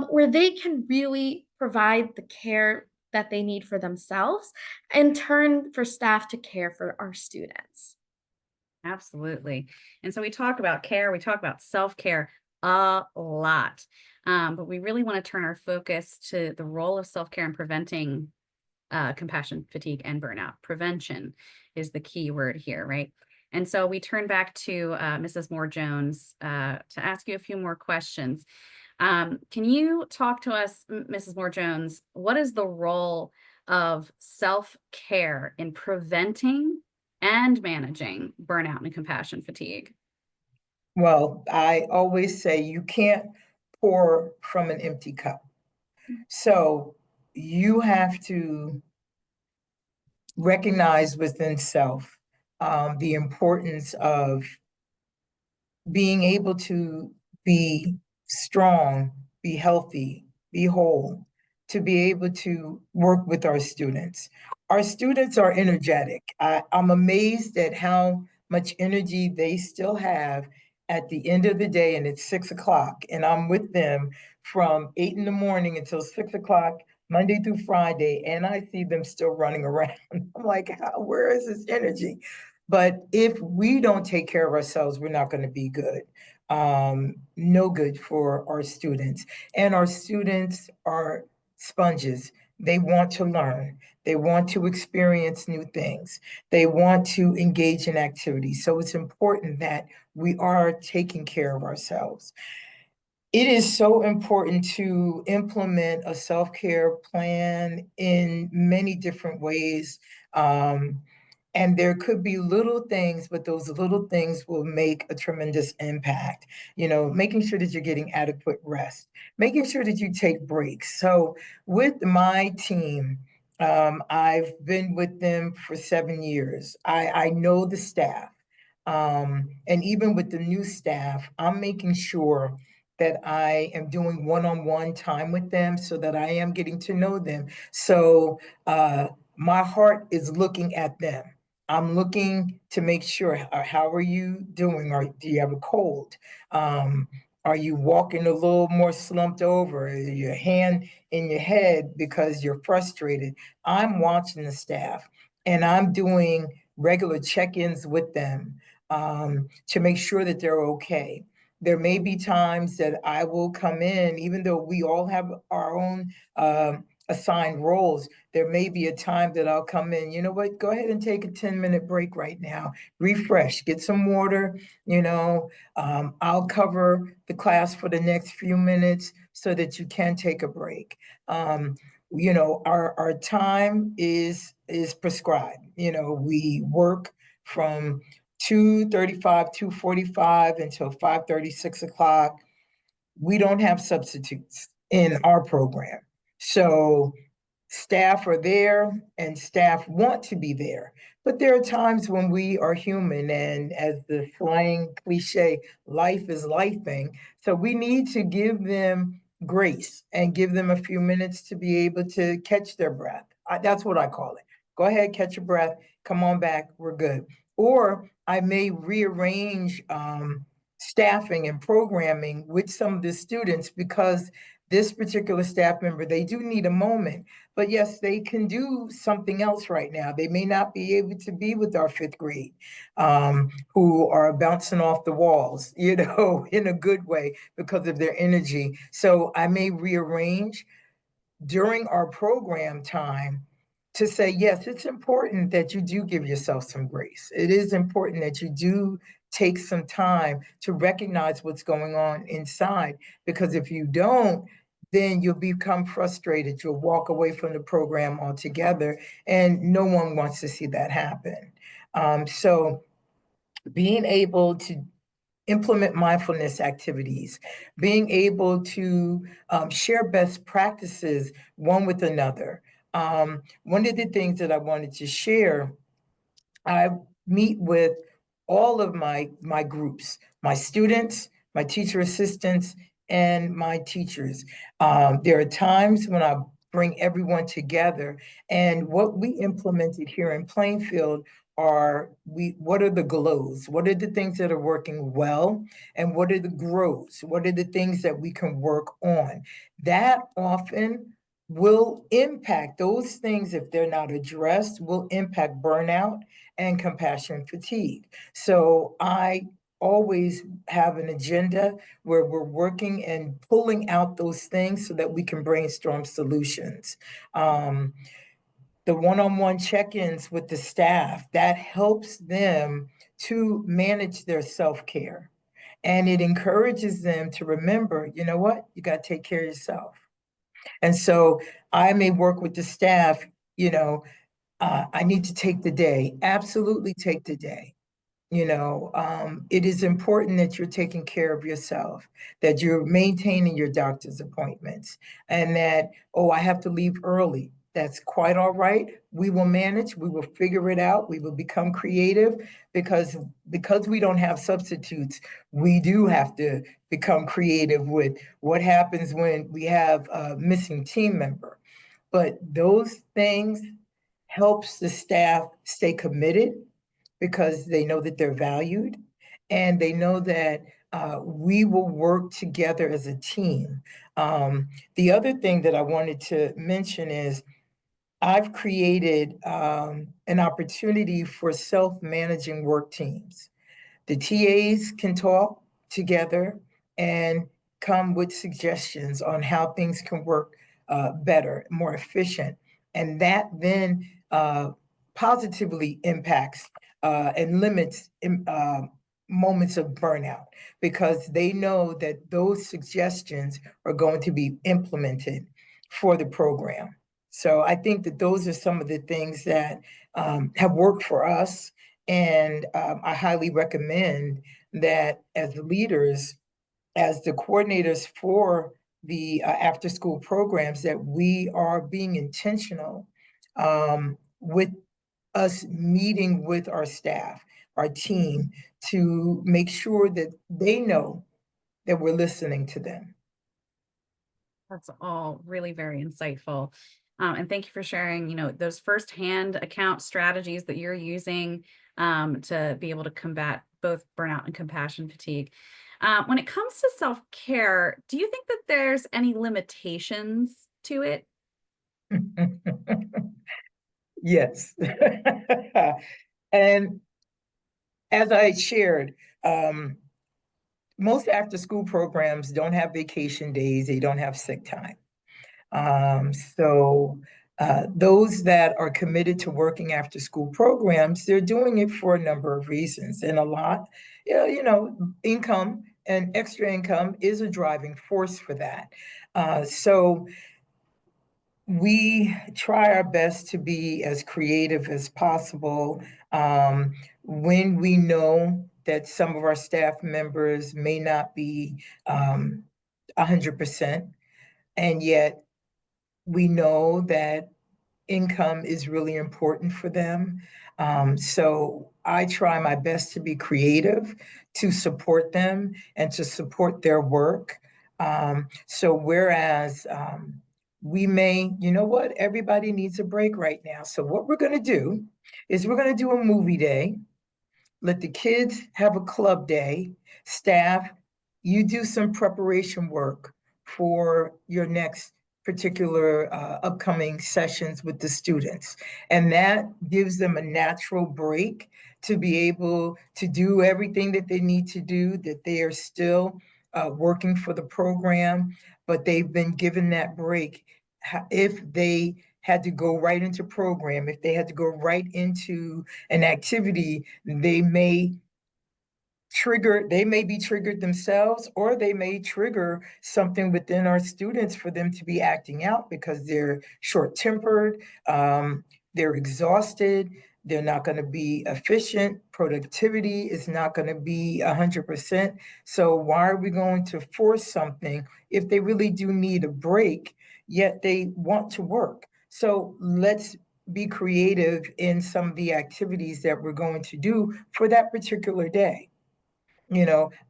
S3: where they can really provide the care that they need for themselves, in turn, for staff to care for our students.
S2: Absolutely. And so we talk about care, we talk about self-care a lot, but we really want to turn our focus to the role of self-care in preventing compassion fatigue and burnout. Prevention is the key word here, right? And so we turn back to Mrs. Moore-Jones to ask you a few more questions. Can you talk to us, Mrs. Moore-Jones, what is the role of self-care in preventing and managing burnout and compassion fatigue?
S6: Well, I always say you can't pour from an empty cup. So you have to recognize within self the importance of being able to be strong, be healthy, be whole, to be able to work with our students. Our students are energetic. I'm amazed at how much energy they still have at the end of the day, and it's 6 o'clock, and I'm with them from 8 in the morning until 6 o'clock, Monday through Friday, and I see them still running around. I'm like, where is this energy? But if we don't take care of ourselves, we're not going to be good. No good for our students. And our students are sponges. They want to learn. They want to experience new things. They want to engage in activities. So it's important that we are taking care of ourselves. It is so important to implement a self-care plan in many different ways. And there could be little things, but those little things will make a tremendous impact. Making sure that you're getting adequate rest, making sure that you take breaks. So with my team, I've been with them for 7 years. I know the staff. And even with the new staff, I'm making sure that I am doing one-on-one time with them so that I am getting to know them. So my heart is looking at them. I'm looking to make sure, how are you doing? Do you have a cold? Are you walking a little more slumped over? Your hand in your head because you're frustrated? I'm watching the staff and I'm doing regular check-ins with them to make sure that they're okay. There may be times that I will come in, even though we all have our own assigned roles. There may be a time that I'll come in, you know what, go ahead and take a 10-minute break right now, refresh, get some water, I'll cover the class for the next few minutes so that you can take a break. Our time is prescribed. We work from 2:35, 2:45 until 5:30, 6 o'clock. We don't have substitutes in our program. So staff are there and staff want to be there. But there are times when we are human, and as the slang cliche, life is lifing. So we need to give them grace and give them a few minutes to be able to catch their breath. That's what I call it. Go ahead, catch your breath, come on back, we're good. Or I may rearrange staffing and programming with some of the students because this particular staff member, they do need a moment, but yes, they can do something else right now. They may not be able to be with our fifth grade, who are bouncing off the walls, you know, in a good way because of their energy. So I may rearrange during our program time to say, yes, it's important that you do give yourself some grace. It is important that you do take some time to recognize what's going on inside, because if you don't, then you'll become frustrated. You'll walk away from the program altogether, and no one wants to see that happen. So being able to implement mindfulness activities, being able to share best practices one with another. One of the things that I wanted to share, I meet with all of my groups, my students, my teacher assistants, and my teachers. There are times when I bring everyone together, and what we implemented here in Plainfield are what are the glows? What are the things that are working well? And what are the grows? What are the things that we can work on? That often will impact those things, if they're not addressed, will impact burnout and compassion fatigue. So I always have an agenda where we're working and pulling out those things so that we can brainstorm solutions. The one-on-one check-ins with the staff, that helps them to manage their self-care. And it encourages them to remember, you know what, you got to take care of yourself. And so I may work with the staff, you know, I need to take the day. Absolutely take the day. You know, it is important that you're taking care of yourself, that you're maintaining your doctor's appointments, and that, oh, I have to leave early. That's quite all right. We will manage. We will figure it out. We will become creative, because we don't have substitutes. We do have to become creative with what happens when we have a missing team member. But those things helps the staff stay committed, because they know that they're valued, and they know that we will work together as a team. The other thing that I wanted to mention is I've created an opportunity for self-managing work teams. The TAs can talk together and come with suggestions on how things can work better, more efficient. And that then positively impacts and limits moments of burnout, because they know that those suggestions are going to be implemented for the program. So I think that those are some of the things that have worked for us. And I highly recommend that as leaders, as the coordinators for the after school programs, that we are being intentional with us meeting with our staff, our team, to make sure that they know that we're listening to them.
S2: That's all really very insightful. And thank you for sharing, you know, those firsthand account strategies that you're using to be able to combat both burnout and compassion fatigue. When it comes to self-care, do you think that there's any limitations to it?
S6: Yes. And as I shared, most after-school programs don't have vacation days, they don't have sick time. So those that are committed to working after school programs, they're doing it for a number of reasons. And a lot, you know, income and extra income is a driving force for that. So we try our best to be as creative as possible. When we know that some of our staff members may not be 100%, and yet we know that income is really important for them. So I try my best to be creative, to support them and to support their work. So whereas we may, you know what, everybody needs a break right now. So what we're going to do is we're going to do a movie day. Let the kids have a club day. Staff, you do some preparation work for your next particular upcoming sessions with the students. And that gives them a natural break to be able to do everything that they need to do, that they are still working for the program, but they've been given that break. If they had to go right into program, if they had to go right into an activity, they may be triggered themselves, or they may trigger something within our students for them to be acting out because they're short-tempered, they're exhausted, they're not going to be efficient, productivity is not going to be 100%. So why are we going to force something if they really do need a break, yet they want to work? So let's be creative in some of the activities that we're going to do for that particular day.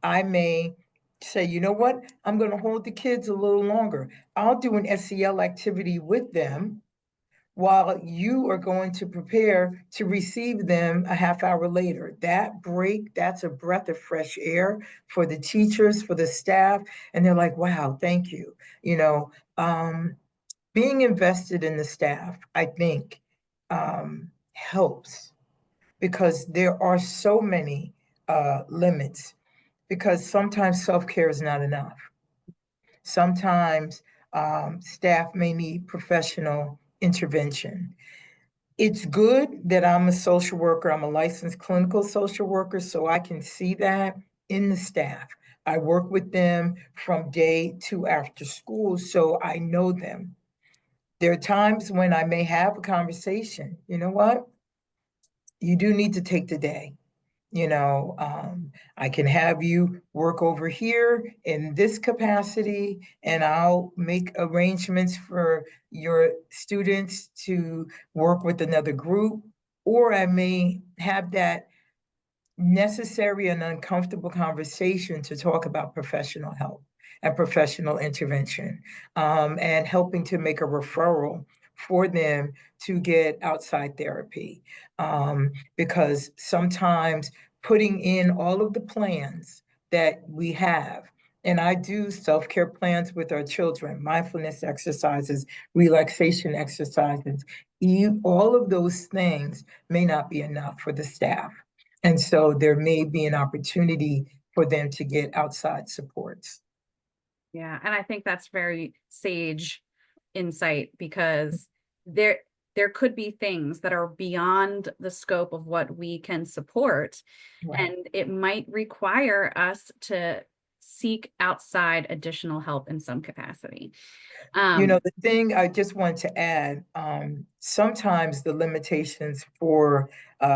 S6: I may say, you know what, I'm going to hold the kids a little longer. I'll do an SEL activity with them while you are going to prepare to receive them a half hour later. That break, that's a breath of fresh air for the teachers, for the staff. And they're like, wow, thank you. Being invested in the staff, I think, helps, because there are so many limits, because sometimes self-care is not enough. Sometimes staff may need professional intervention. It's good that I'm a social worker. I'm a licensed clinical social worker, so I can see that in the staff. I work with them from day to after school, so I know them. There are times when I may have a conversation. You know what? You do need to take the day. I can have you work over here in this capacity, and I'll make arrangements for your students to work with another group, or I may have that necessary and uncomfortable conversation to talk about professional help and professional intervention, and helping to make a referral for them to get outside therapy. Because sometimes putting in all of the plans that we have, and I do self-care plans with our children, mindfulness exercises, relaxation exercises, all of those things may not be enough for the staff. And so there may be an opportunity for them to get outside supports.
S2: Yeah, and I think that's very sage insight, because there could be things that are beyond the scope of what we can support,
S6: Right.
S2: and it might require us to seek outside additional help in some capacity.
S6: The thing I just want to add, sometimes the limitations for,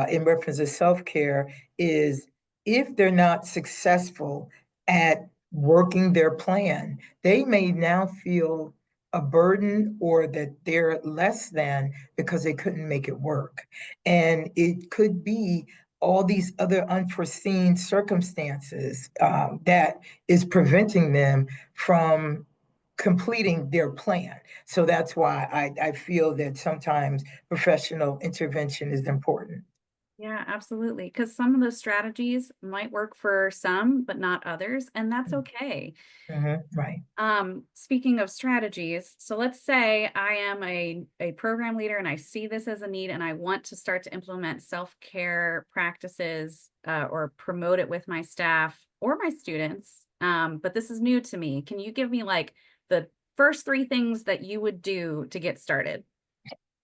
S6: in reference to self-care, is if they're not successful at working their plan, they may now feel a burden, or that they're less than because they couldn't make it work. And it could be all these other unforeseen circumstances that is preventing them from completing their plan. So that's why I feel that sometimes professional intervention is important.
S2: Yeah, absolutely. Because some of those strategies might work for some, but not others, and that's okay.
S6: Right.
S2: Speaking of strategies, so let's say I am a program leader and I see this as a need, and I want to start to implement self-care practices or promote it with my staff or my students. But this is new to me. Can you give me like the first 3 things that you would do to get started?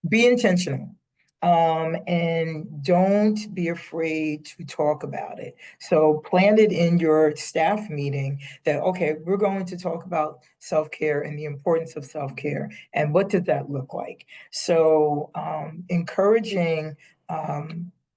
S6: Be intentional. And don't be afraid to talk about it. So plan it in your staff meeting that, okay, we're going to talk about self-care and the importance of self-care, and what does that look like? So encouraging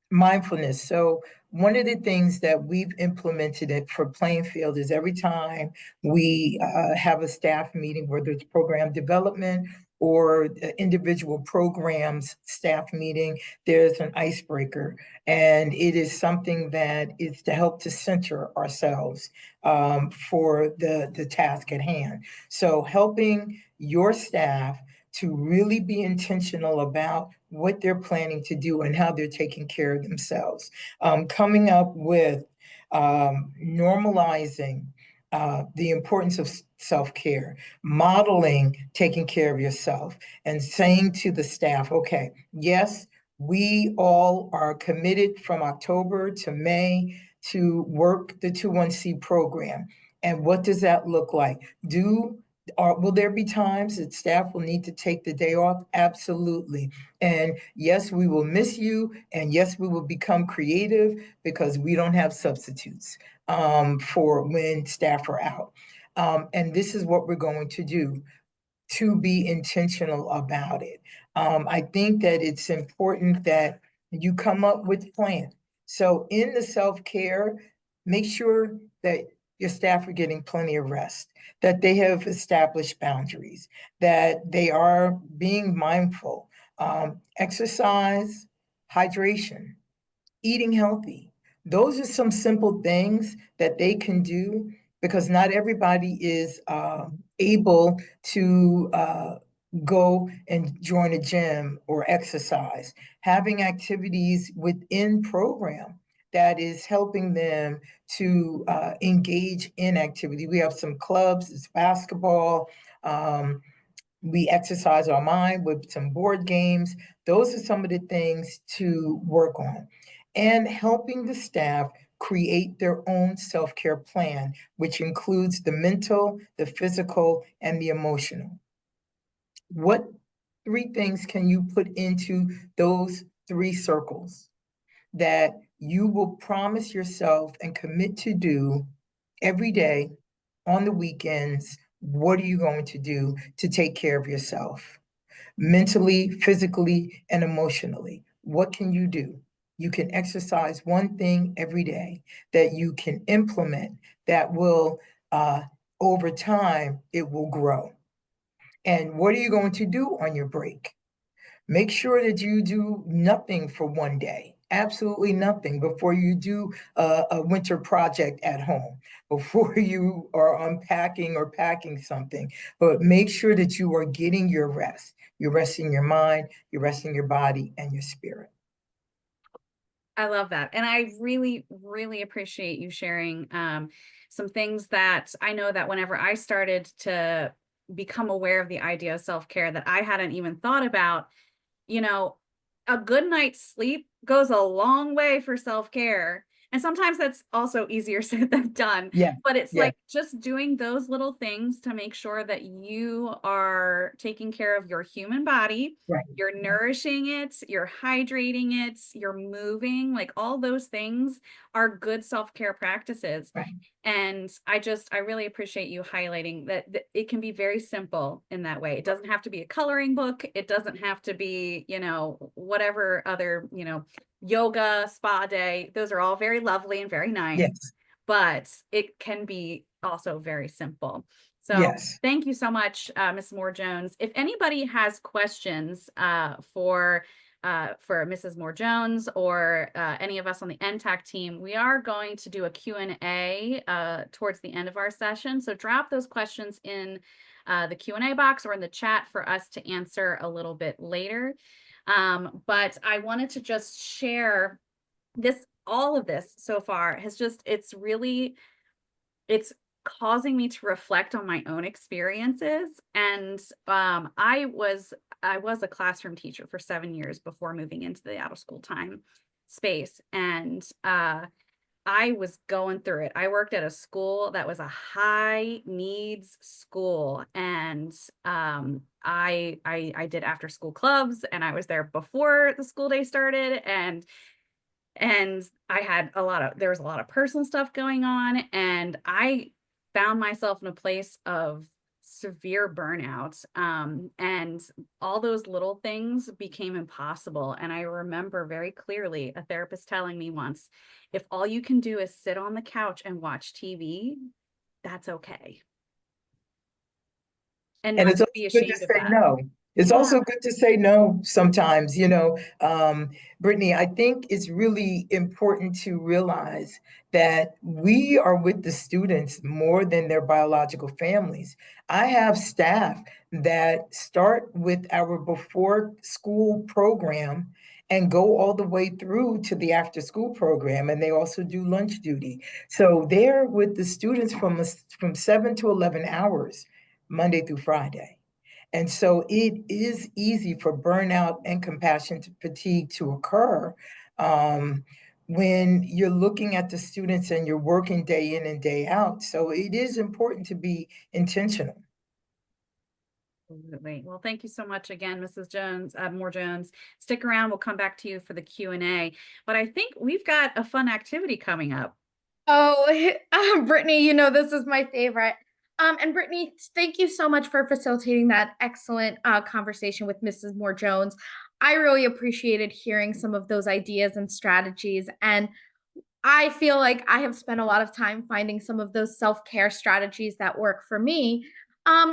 S6: mindfulness. So one of the things that we've implemented it for Plainfield is every time we have a staff meeting, whether it's program development or individual programs staff meeting, there's an icebreaker. And it is something that is to help to center ourselves for the task at hand. So helping your staff to really be intentional about what they're planning to do and how they're taking care of themselves. Coming up with normalizing the importance of self-care, modeling taking care of yourself, and saying to the staff, okay, yes, we all are committed from October to May to work the 21C program. And what does that look like? Will there be times that staff will need to take the day off? Absolutely. And yes, we will miss you. And yes, we will become creative because we don't have substitutes for when staff are out. And this is what we're going to do to be intentional about it. I think that it's important that you come up with plans. So in the self-care, make sure that your staff are getting plenty of rest, that they have established boundaries, that they are being mindful. Exercise, hydration, eating healthy. Those are some simple things that they can do because not everybody is able to go and join a gym or exercise. Having activities within program that is helping them to engage in activity. We have some clubs, it's basketball. We exercise our mind with some board games. Those are some of the things to work on. And helping the staff create their own self-care plan, which includes the mental, the physical, and the emotional. What 3 things can you put into those 3 circles that you will promise yourself and commit to do every day on the weekends? What are you going to do to take care of yourself? Mentally, physically, and emotionally. What can you do? You can exercise one thing every day that you can implement that will, over time, it will grow. And what are you going to do on your break? Make sure that you do nothing for one day, absolutely nothing before you do a winter project at home, before you are unpacking or packing something. But make sure that you are getting your rest. You're resting your mind, you're resting your body and your spirit.
S2: I love that. And I really, really appreciate you sharing some things that I know that whenever I started to become aware of the idea of self-care that I hadn't even thought about, you know, a good night's sleep goes a long way for self-care. And sometimes that's also easier said than done.
S6: Yeah.
S2: But it's
S6: Yeah.
S2: like just doing those little things to make sure that you are taking care of your human body,
S6: Right.
S2: you're nourishing it, you're hydrating it, you're moving, like all those things are good self-care practices.
S6: Right.
S2: And I really appreciate you highlighting that it can be very simple in that way. It doesn't have to be a coloring book. It doesn't have to be, you know, whatever other, you know, yoga, spa day. Those are all very lovely and very nice,
S6: Yes.
S2: but it can be also very simple. So
S6: Yes.
S2: thank you so much, Ms. Moore-Jones. If anybody has questions for Mrs. Moore-Jones or any of us on the NTAC team, we are going to do a Q&A towards the end of our session. So drop those questions in the Q&A box or in the chat for us to answer a little bit later. But I wanted to just share all of this so far has just, it's causing me to reflect on my own experiences. And I was a classroom teacher for 7 years before moving into the out of school time space. And I was going through it. I worked at a school that was a high needs school. And I did after school clubs, and I was there before the school day started. And there was a lot of personal stuff going on, and I found myself in a place of severe burnout. And all those little things became impossible. And I remember very clearly a therapist telling me once, if all you can do is sit on the couch and watch TV, that's okay. And not
S6: it's
S2: to
S6: also
S2: be
S6: good to
S2: ashamed of
S6: say
S2: that.
S6: no. It's
S2: Yeah.
S6: also good to say no sometimes, you know. Brittany, I think it's really important to realize that we are with the students more than their biological families. I have staff that start with our before school program and go all the way through to the after school program. And they also do lunch duty. So they're with the students from 7 to 11 hours, Monday through Friday. And so it is easy for burnout and compassion fatigue to occur when you're looking at the students and you're working day in and day out. So it is important to be intentional.
S2: Absolutely. Well, thank you so much again, Mrs. Jones, Moore Jones. Stick around. We'll come back to you for the Q&A. But I think we've got a fun activity coming up.
S3: Oh, Brittany, you know, this is my favorite. And Brittany, thank you so much for facilitating that excellent conversation with Mrs. Moore Jones. I really appreciated hearing some of those ideas and strategies. And I feel like I have spent a lot of time finding some of those self-care strategies that work for me.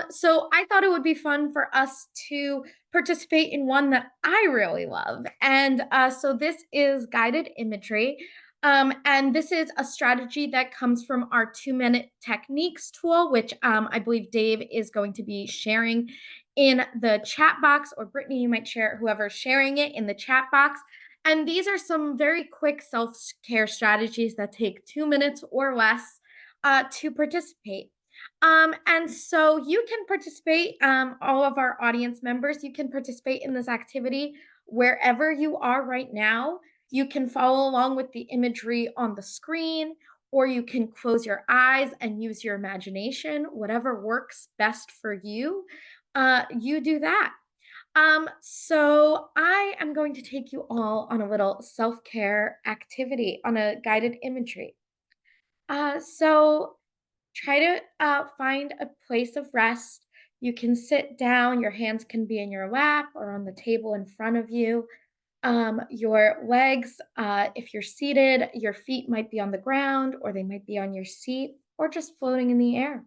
S3: So I thought it would be fun for us to participate in one that I really love. And so this is guided imagery. And this is a strategy that comes from our 2-minute techniques tool, which I believe Dave is going to be sharing in the chat box, or Brittany, you might share, whoever's sharing it, in the chat box. And these are some very quick self-care strategies that take 2 minutes or less to participate. And so you can participate, all of our audience members, you can participate in this activity wherever you are right now. You can follow along with the imagery on the screen, or you can close your eyes and use your imagination, whatever works best for you. You do that. So I am going to take you all on a little self-care activity on a guided imagery. So try to find a place of rest. You can sit down, your hands can be in your lap or on the table in front of you. Your legs, if you're seated, your feet might be on the ground, or they might be on your seat, or just floating in the air.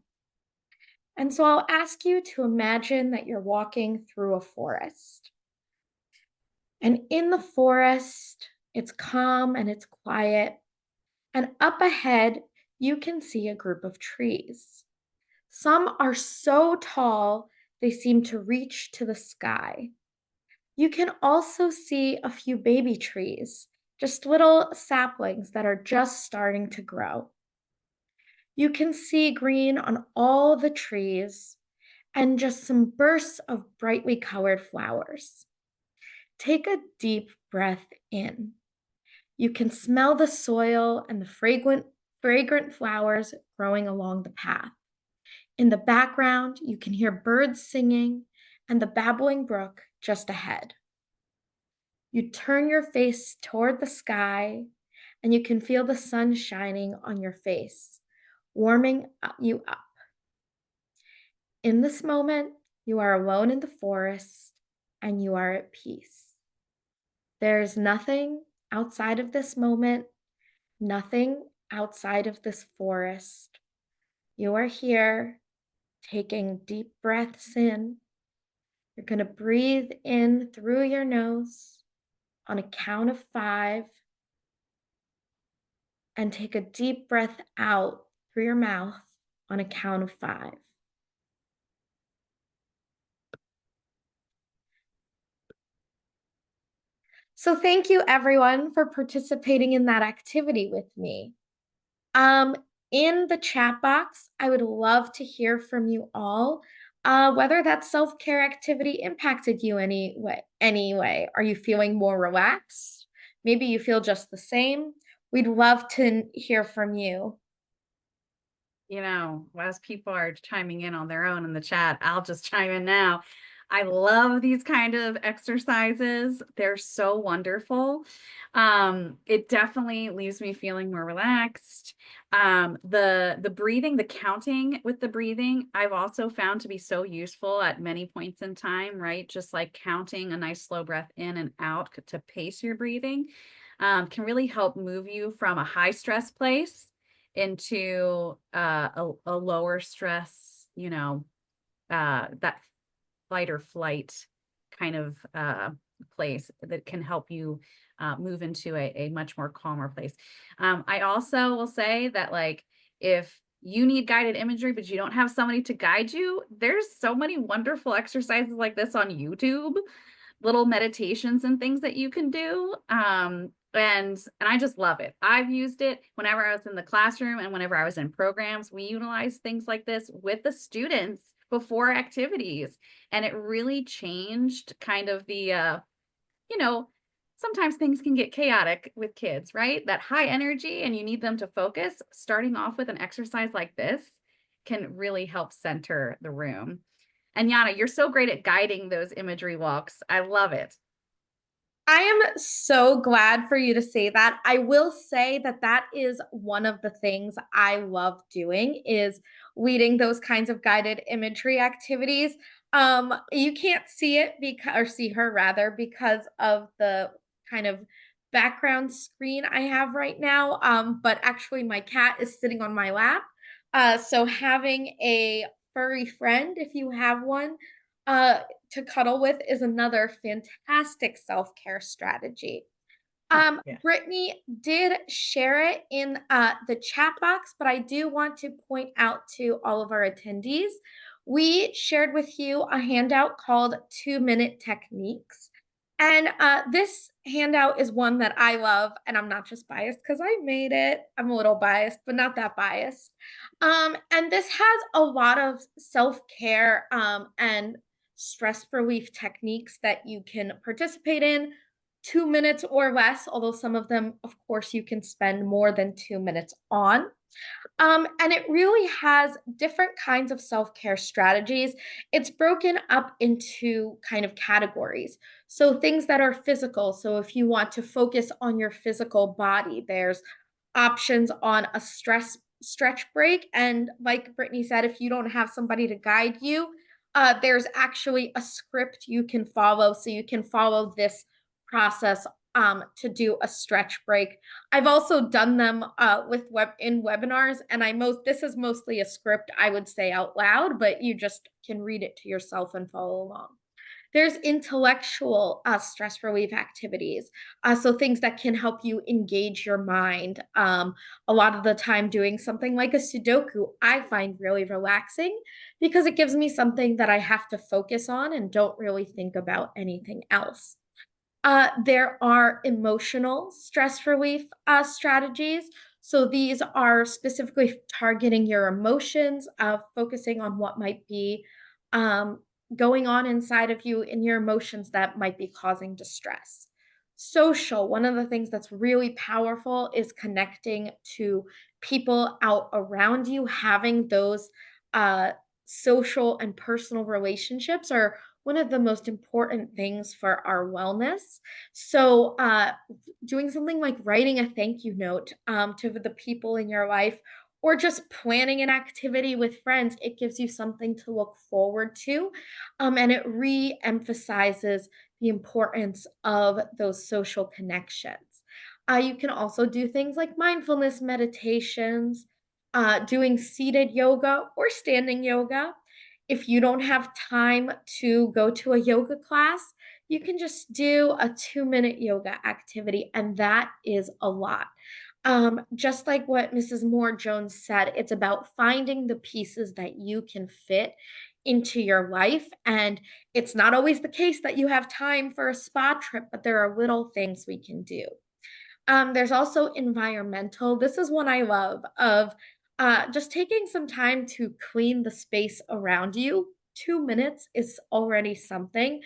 S3: And so I'll ask you to imagine that you're walking through a forest. And in the forest, it's calm and it's quiet. And up ahead, you can see a group of trees. Some are so tall, they seem to reach to the sky. You can also see a few baby trees, just little saplings that are just starting to grow. You can see green on all the trees and just some bursts of brightly colored flowers. Take a deep breath in. You can smell the soil and the fragrant flowers growing along the path. In the background, you can hear birds singing and the babbling brook just ahead. You turn your face toward the sky and you can feel the sun shining on your face, warming you up. In this moment, you are alone in the forest and you are at peace. There is nothing outside of this moment, nothing outside of this forest. You are here taking deep breaths in. You're going to breathe in through your nose on a count of 5 and take a deep breath out through your mouth on a count of 5. So thank you everyone for participating in that activity with me. In the chat box, I would love to hear from you all, whether that self-care activity impacted you anyway. Are you feeling more relaxed? Maybe you feel just the same. We'd love to hear from you.
S2: You know, as people are chiming in on their own in the chat, I'll just chime in now. I love these kind of exercises. They're so wonderful. It definitely leaves me feeling more relaxed. The breathing, the counting with the breathing, I've also found to be so useful at many points in time, right? Just like counting a nice slow breath in and out to pace your breathing, can really help move you from a high stress place into a lower stress, you know, that fight or flight kind of place that can help you move into a much more calmer place. I also will say that, like, if you need guided imagery, but you don't have somebody to guide you, there's so many wonderful exercises like this on YouTube little meditations and things that you can do. And I just love it. I've used it whenever I was in the classroom and whenever I was in programs. We utilize things like this with the students before activities, and it really changed kind of the sometimes things can get chaotic with kids, right? That high energy and you need them to focus. Starting off with an exercise like this can really help center the room. And Yana, you're so great at guiding those imagery walks. I love it.
S3: I am so glad for you to say that. I will say that that is one of the things I love doing, is leading those kinds of guided imagery activities. You can't see it because, or see her rather, because of the kind of background screen I have right now. But actually my cat is sitting on my lap. So having a furry friend, if you have one, uh, to cuddle with is another fantastic self-care strategy.
S6: Yeah.
S3: Brittany did share it in the chat box, but I do want to point out to all of our attendees, we shared with you a handout called 2-Minute Techniques. And this handout is one that I love, and I'm not just biased because I made it. I'm a little biased, but not that biased. And this has a lot of self-care and stress relief techniques that you can participate in, 2 minutes or less, although some of them, of course, you can spend more than 2 minutes on. And it really has different kinds of self-care strategies. It's broken up into kind of categories. So things that are physical. So if you want to focus on your physical body, there's options on a stretch break. And like Brittany said, if you don't have somebody to guide you, there's actually a script you can follow. So you can follow this process to do a stretch break. I've also done them with webinars, and this is mostly a script I would say out loud, but you just can read it to yourself and follow along. There's intellectual stress relief activities, so things that can help you engage your mind. A lot of the time, doing something like a Sudoku, I find really relaxing because it gives me something that I have to focus on and don't really think about anything else. There are emotional stress relief strategies. So these are specifically targeting your emotions, focusing on what might be um, going on inside of you in your emotions that might be causing distress. Social, one of the things that's really powerful is connecting to people out around you, having those uh, social and personal relationships are one of the most important things for our wellness. So, doing something like writing a thank you note to the people in your life, or just planning an activity with friends, it gives you something to look forward to. And it re emphasizes the importance of those social connections. You can also do things like mindfulness meditations, doing seated yoga or standing yoga. If you don't have time to go to a yoga class, you can just do a 2-minute yoga activity, and that is a lot. Just like what Mrs. Moore Jones said, it's about finding the pieces that you can fit into your life. And it's not always the case that you have time for a spa trip, but there are little things we can do. There's also environmental. This is one I love, of just taking some time to clean the space around you. 2 minutes is already something,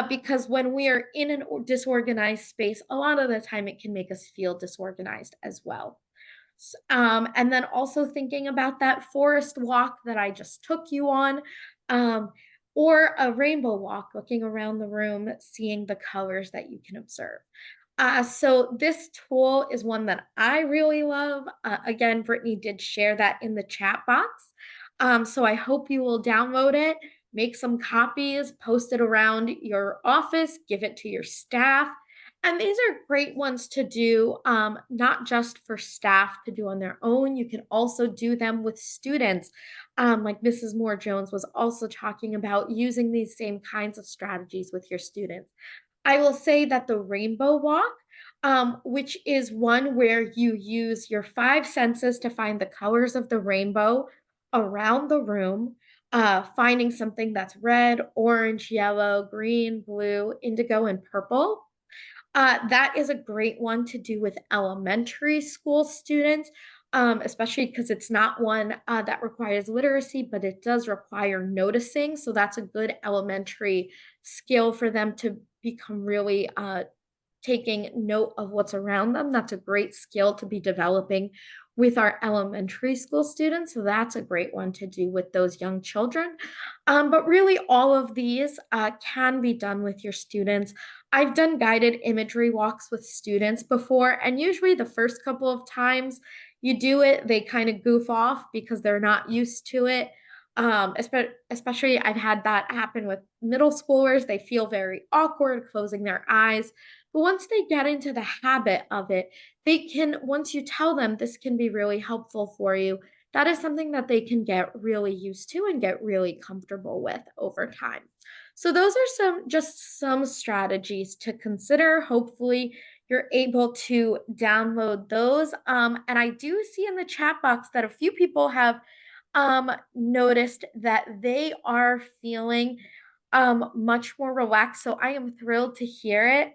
S3: because when we are in an disorganized space, a lot of the time it can make us feel disorganized as well. And then also thinking about that forest walk that I just took you on, um, or a rainbow walk, looking around the room, seeing the colors that you can observe. So this tool is one that I really love. Again, Brittany did share that in the chat box. So I hope you will download it, make some copies, post it around your office, give it to your staff. And these are great ones to do, not just for staff to do on their own. You can also do them with students. Like Mrs. Moore Jones was also talking about using these same kinds of strategies with your students. I will say that the rainbow walk, which is one where you use your five senses to find the colors of the rainbow around the room. finding something that's red, orange, yellow, green, blue, indigo, and purple. That is a great one to do with elementary school students, especially because it's not one that requires literacy, but it does require noticing. So that's a good elementary skill for them to become really taking note of what's around them. That's a great skill to be developing with our elementary school students. So that's a great one to do with those young children. But really, all of these can be done with your students. I've done guided imagery walks with students before, and usually the first couple of times you do it, they kind of goof off because they're not used to it. Especially, I've had that happen with middle schoolers. They feel very awkward closing their eyes. But once they get into the habit of it, they can, once you tell them this can be really helpful for you, that is something that they can get really used to and get really comfortable with over time. So those are some strategies to consider. Hopefully you're able to download those. And I do see in the chat box that a few people have noticed that they are feeling much more relaxed. So I am thrilled to hear it.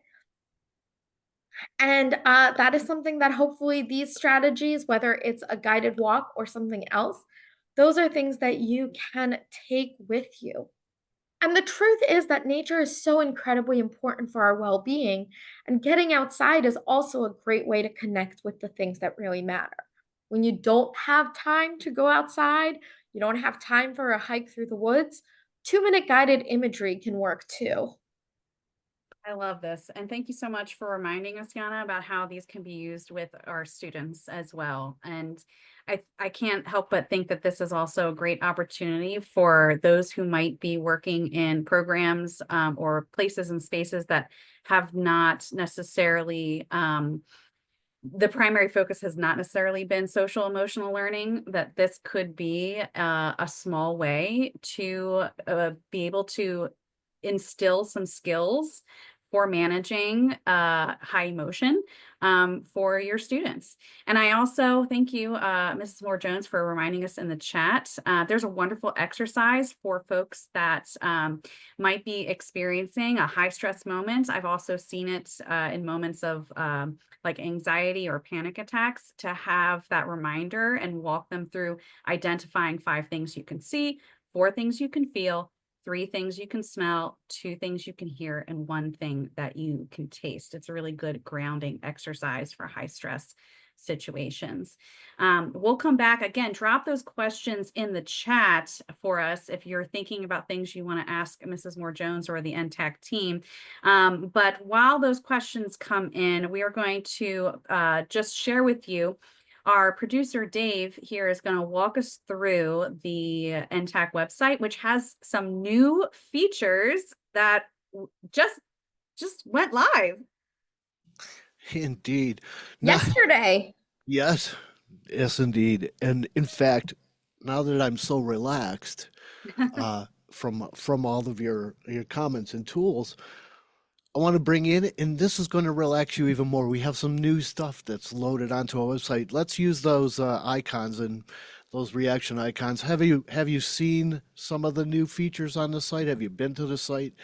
S3: And that is something that hopefully these strategies, whether it's a guided walk or something else, those are things that you can take with you. And the truth is that nature is so incredibly important for our well being. And getting outside is also a great way to connect with the things that really matter. When you don't have time to go outside, you don't have time for a hike through the woods, 2-minute guided imagery can work too.
S2: I love this. And thank you so much for reminding us, Yana, about how these can be used with our students as well. And I can't help but think that this is also a great opportunity for those who might be working in programs or places and spaces that have not necessarily, the primary focus has not necessarily been social emotional learning, that this could be a small way to be able to instill some skills for managing high emotion for your students. And I also thank you, Mrs. Moore-Jones, for reminding us in the chat. There's a wonderful exercise for folks that might be experiencing a high stress moment. I've also seen it in moments of like anxiety or panic attacks, to have that reminder and walk them through identifying 5 things you can see, 4 things you can feel, 3 things you can smell, 2 things you can hear, and 1 thing that you can taste. It's a really good grounding exercise for high stress situations. We'll come back again. Drop those questions in the chat for us if you're thinking about things you want to ask Mrs. Moore-Jones or the NTAC team. But while those questions come in, we are going to just share with you. Our producer, Dave, here is going to walk us through the NTAC website, which has some new features that just went live.
S1: Indeed.
S3: Yesterday.
S1: Yes, indeed. And in fact, now that I'm so relaxed from all of your comments and tools, I want to bring in, and this is going to relax you even more. We have some new stuff that's loaded onto our website. Let's use those icons and those reaction icons. Have you seen some of the new features on the site? Have you been to the site?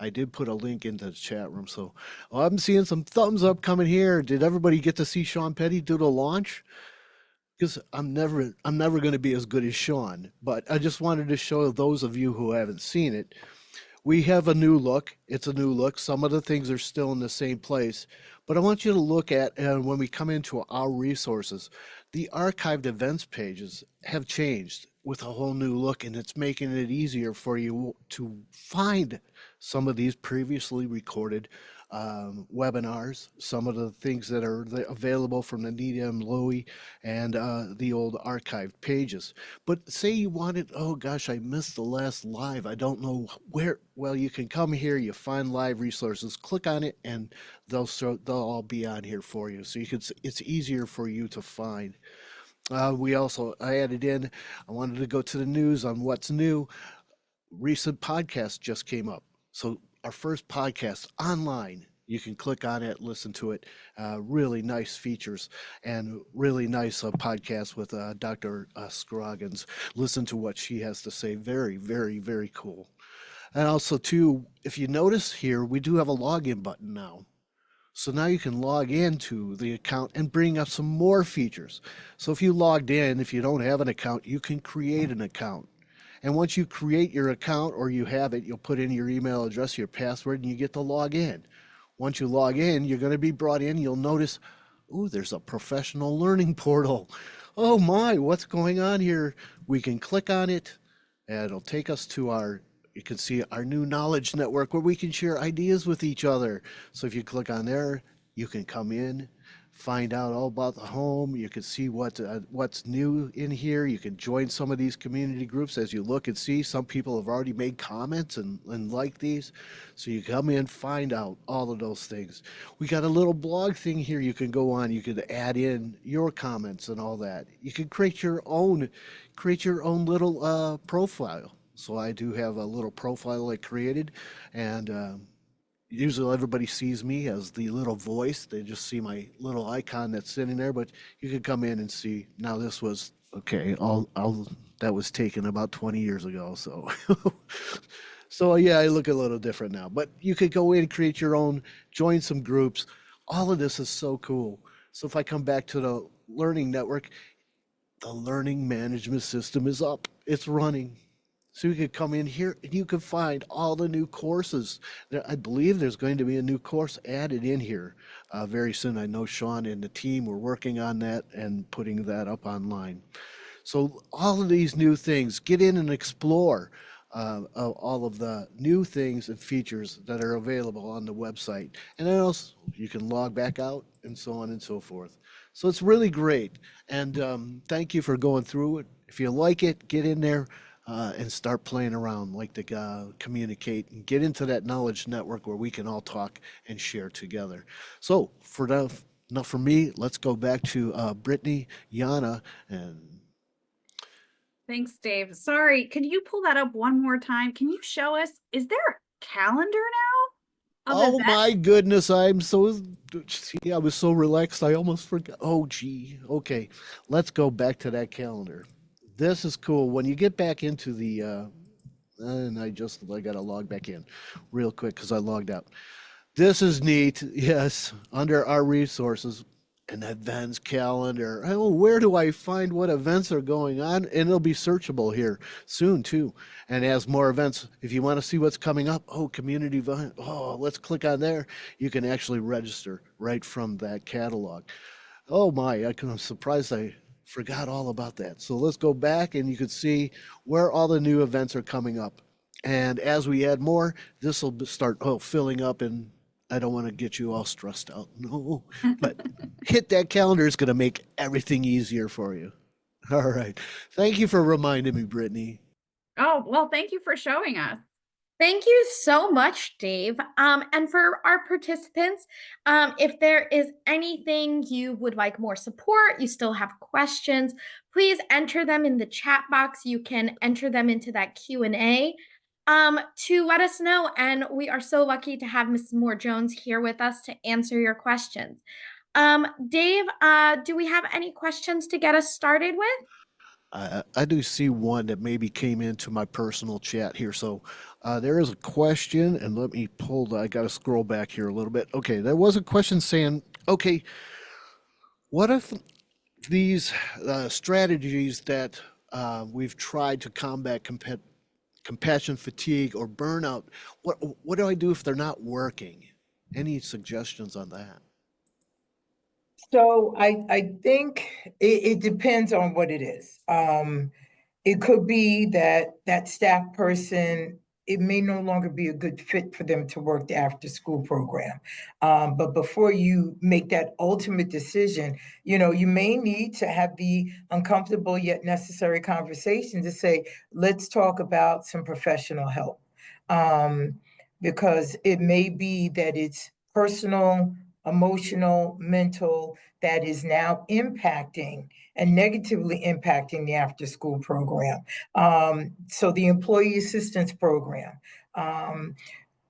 S1: I did put a link into the chat room, so I'm seeing some thumbs up coming here. Did everybody get to see Sean Petty do the launch? Because I'm never going to be as good as Sean, but I just wanted to show those of you who haven't seen it. We have a new look. It's a new look. Some of the things are still in the same place, but I want you to look at, and when we come into our resources, the archived events pages have changed with a whole new look, and it's making it easier for you to find some of these previously recorded webinars, some of the things that are available from the Nita M. Lowy and the old archived pages. But say you wanted, oh gosh, I missed the last live. I don't know where. Well, you can come here, you find live resources, click on it, and they'll all be on here for you. So it's easier for you to find. I added in, I wanted to go to the news on what's new. Recent podcast just came up. So our first podcast online You can click on it, listen to it. Really nice features and really nice podcast with Dr. Scroggins. Listen to what she has to say. Very, very, very cool. And also, too, if you notice here, we do have a login button now. So now you can log into the account and bring up some more features. So if you logged in, if you don't have an account, you can create an account. And once you create your account or you have it, you'll put in your email address, your password, and you get to log in. Once you log in, you're going to be brought in. You'll notice, oh, there's a professional learning portal. Oh my, what's going on here? We can click on it and it'll take us to you can see our new knowledge network where we can share ideas with each other. So if you click on there, you can come in, find out all about the home. You can see what's new in here. You can join some of these community groups as you look and see. Some people have already made comments and like these. So you come in, find out all of those things. We got a little blog thing here you can go on. You can add in your comments and all that. You can create your own little profile. So I do have a little profile I created, and usually everybody sees me as the little voice. They just see my little icon that's sitting there, but you can come in and see. Now this was, okay, that was taken about 20 years ago, so. So yeah, I look a little different now, but you could go in, create your own, join some groups. All of this is so cool. So if I come back to the learning network, the learning management system is up. It's running. So you could come in here and you could find all the new courses. I believe there's going to be a new course added in here very soon. I know Sean and the team were working on that and putting that up online. So all of these new things, get in and explore all of the new things and features that are available on the website. And then also you can log back out and so on and so forth. So it's really great. And thank you for going through it. If you like it, get in there. And start playing around, like to communicate and get into that knowledge network where we can all talk and share together. So enough for me. Let's go back to Brittany, Yana, and
S2: Thanks, Dave. Sorry, could you pull that up one more time? Can you show us, is there a calendar now of
S1: oh
S2: events?
S1: my goodness, I was so relaxed I almost forgot. Oh gee, okay, let's go back to that calendar. This is cool. When you get back into the, and I got to log back in real quick because I logged out. This is neat. Yes, under our resources, an events calendar. Oh, where do I find what events are going on? And it'll be searchable here soon too. And as more events, if you want to see what's coming up, community event. Oh, let's click on there. You can actually register right from that catalog. Oh my, I'm surprised I forgot all about that. So let's go back and you can see where all the new events are coming up. And as we add more, this will start filling up, and I don't want to get you all stressed out. No, but hit that calendar is going to make everything easier for you. All right. Thank you for reminding me, Brittany.
S2: Oh, well, thank you for showing us.
S3: Thank you so much, Dave. And for our participants, if there is anything you would like more support, you still have questions, please enter them in the chat box. You can enter them into that Q&A to let us know. And we are so lucky to have Mrs. Moore-Jones here with us to answer your questions. Dave, do we have any questions to get us started with?
S1: I do see one that maybe came into my personal chat here. So there is a question, and let me I got to scroll back here a little bit. Okay, there was a question saying, okay, what if these strategies that we've tried to combat compassion fatigue or burnout, what do I do if they're not working? Any suggestions on that?
S6: So I think it depends on what it is. It could be that staff person, it may no longer be a good fit for them to work the after school program. But before you make that ultimate decision, you may need to have the uncomfortable yet necessary conversation to say, let's talk about some professional help. Because it may be that it's personal, emotional, mental, that is now impacting and negatively impacting the after school program. So the employee assistance program,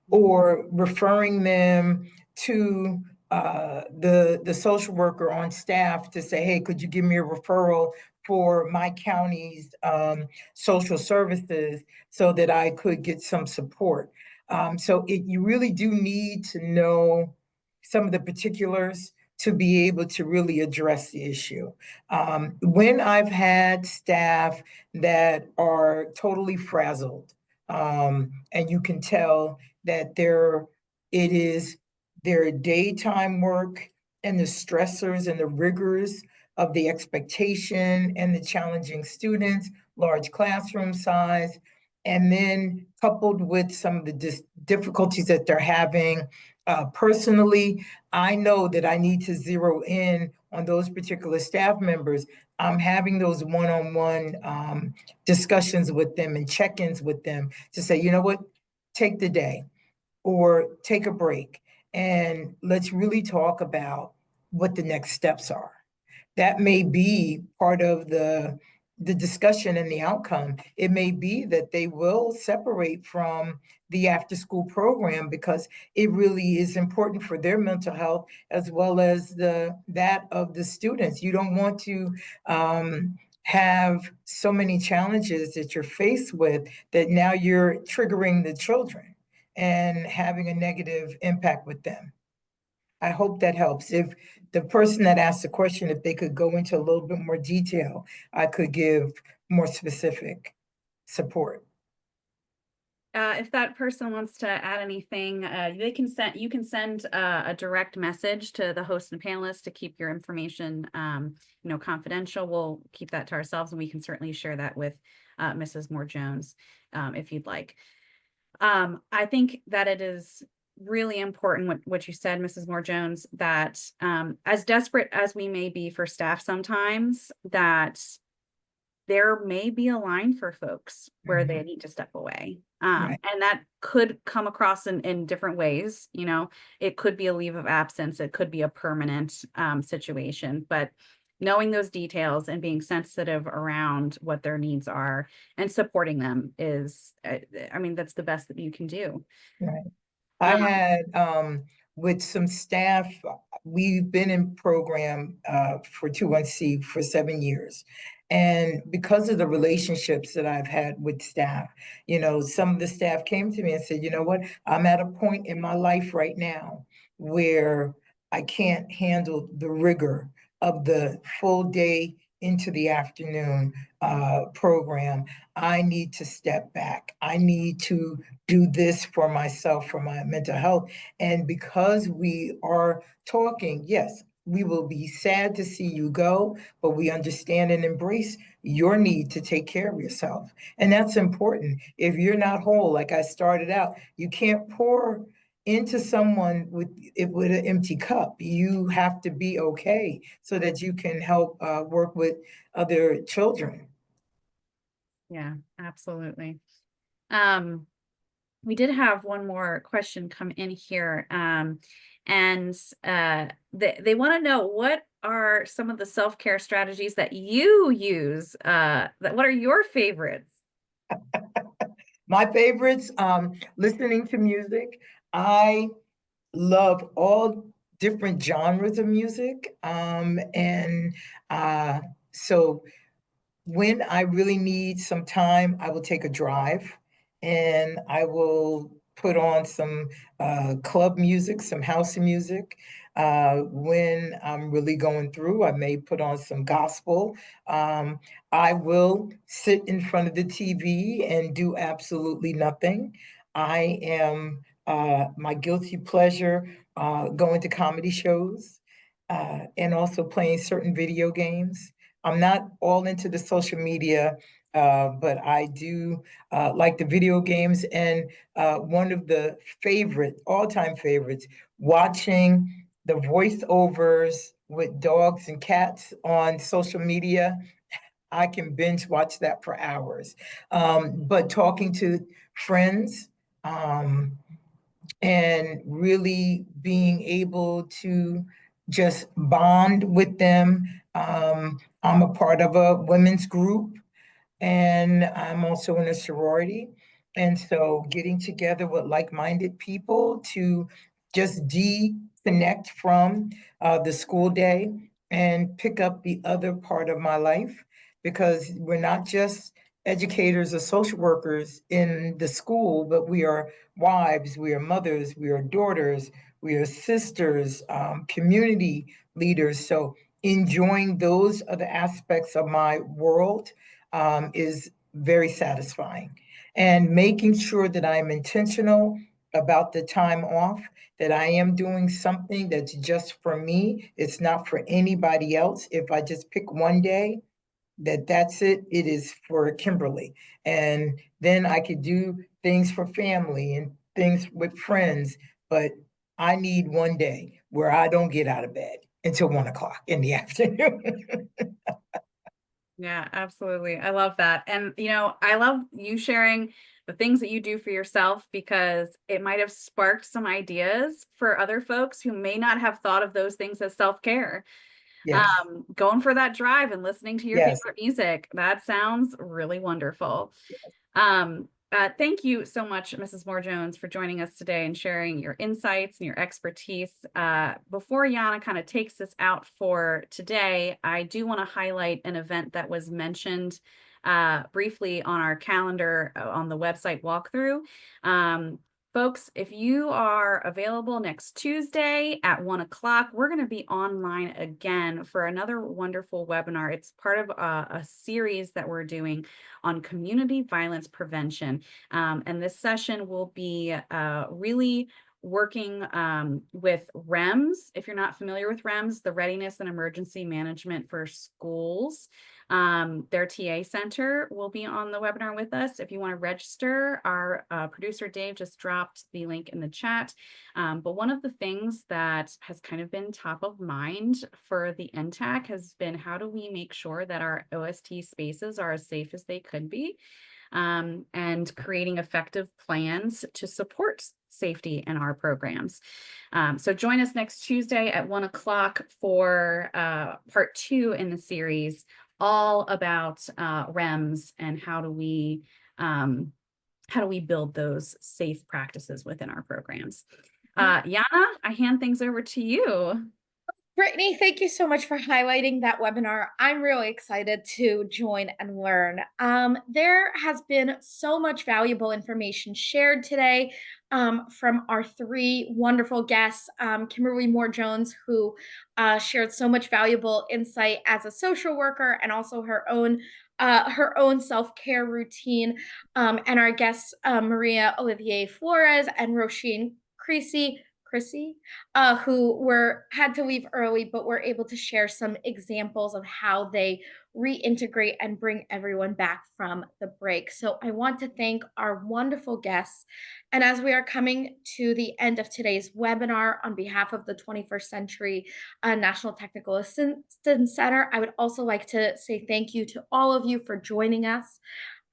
S6: or referring them to the social worker on staff to say, hey, could you give me a referral for my county's social services so that I could get some support. So you really do need to know some of the particulars to be able to really address the issue. When I've had staff that are totally frazzled, and you can tell that it is their daytime work and the stressors and the rigors of the expectation and the challenging students, large classroom size, and then coupled with some of the difficulties that they're having personally, I know that I need to zero in on those particular staff members. I'm having those one-on-one discussions with them and check-ins with them to say, you know what, take the day or take a break and let's really talk about what the next steps are. That may be part of the discussion and the outcome. It may be that they will separate from the after school program because it really is important for their mental health as well as that of the students. You don't want to have so many challenges that you're faced with that now you're triggering the children and having a negative impact with them. I hope that helps. If the person that asked the question, if they could go into a little bit more detail, I could give more specific support.
S2: If that person wants to add anything, you can send a direct message to the host and panelists to keep your information, confidential. We'll keep that to ourselves, and we can certainly share that with Mrs. Moore-Jones if you'd like. I think that it is really important what you said, Mrs. Moore-Jones, that as desperate as we may be for staff sometimes, that there may be a line for folks where they need to step away.
S6: Right.
S2: And that could come across in different ways. It could be a leave of absence. It could be a permanent situation, but knowing those details and being sensitive around what their needs are and supporting them is, that's the best that you can do.
S6: Right. I had, with some staff, we've been in program for 21C for 7 years. And because of the relationships that I've had with staff, some of the staff came to me and said, you know what, I'm at a point in my life right now where I can't handle the rigor of the full day into the afternoon program. I need to step back. I need to do this for myself, for my mental health. And because we are talking, yes, we will be sad to see you go, but we understand and embrace your need to take care of yourself. And that's important. If you're not whole, like I started out, you can't pour into someone with an empty cup. You have to be okay so that you can help work with other children.
S2: Yeah, absolutely. We did have one more question come in here. And they want to know, what are some of the self-care strategies that you use? What are your favorites?
S6: My favorites, listening to music. I love all different genres of music. So when I really need some time, I will take a drive and I will put on some club music, some house music. When I'm really going through, I may put on some gospel. I will sit in front of the TV and do absolutely nothing. I am my guilty pleasure going to comedy shows and also playing certain video games. I'm not all into the social media, but I do like the video games. And one of the all-time favorites, watching the voiceovers with dogs and cats on social media. I can binge watch that for hours. But talking to friends, and really being able to just bond with them. I'm a part of a women's group and I'm also in a sorority. And so getting together with like-minded people to just disconnect from the school day and pick up the other part of my life, because we're not just educators or social workers in the school, but we are wives, we are mothers, we are daughters, we are sisters, community leaders. So enjoying those other aspects of my world is very satisfying. And making sure that I'm intentional about the time off, that I am doing something that's just for me. It's not for anybody else. If I just pick one day, that's it. It is for Kimberly. And then I could do things for family and things with friends. But I need one day where I don't get out of bed until 1 o'clock in the afternoon.
S2: Yeah, absolutely. I love that. And, I love you sharing the things that you do for yourself, because it might have sparked some ideas for other folks who may not have thought of those things as self-care.
S6: Yes,
S2: Going for that drive and listening to your
S6: yes.
S2: favorite music. That sounds really wonderful. Thank you so much, Mrs. Moore Jones, for joining us today and sharing your insights and your expertise. Before Yana kind of takes us out for today, I do want to highlight an event that was mentioned briefly on our calendar on the website walkthrough. Folks, if you are available next Tuesday at 1 o'clock, we're going to be online again for another wonderful webinar. It's part of a series that we're doing on community violence prevention. And this session will be really working with REMS. If you're not familiar with REMS, the Readiness and Emergency Management for Schools. Their TA center will be on the webinar with us. If you want to register, our producer Dave just dropped the link in the chat. But one of the things that has kind of been top of mind for the NTAC has been, how do we make sure that our OST spaces are as safe as they could be? And creating effective plans to support safety in our programs. So join us next Tuesday at 1 o'clock for part 2 in the series, all about REMS and how do we build those safe practices within our programs. Yana, I hand things over to you.
S3: Brittany, thank you so much for highlighting that webinar. I'm really excited to join and learn. There has been so much valuable information shared today from our 3 wonderful guests. Kimberly Moore Jones, who shared so much valuable insight as a social worker and also her own self-care routine, and our guests Maria Olivier Flores and Roisin Creasy, who had to leave early, but were able to share some examples of how they reintegrate and bring everyone back from the break. So I want to thank our wonderful guests. And as we are coming to the end of today's webinar, on behalf of the 21st Century National Technical Assistance Center, I would also like to say thank you to all of you for joining us.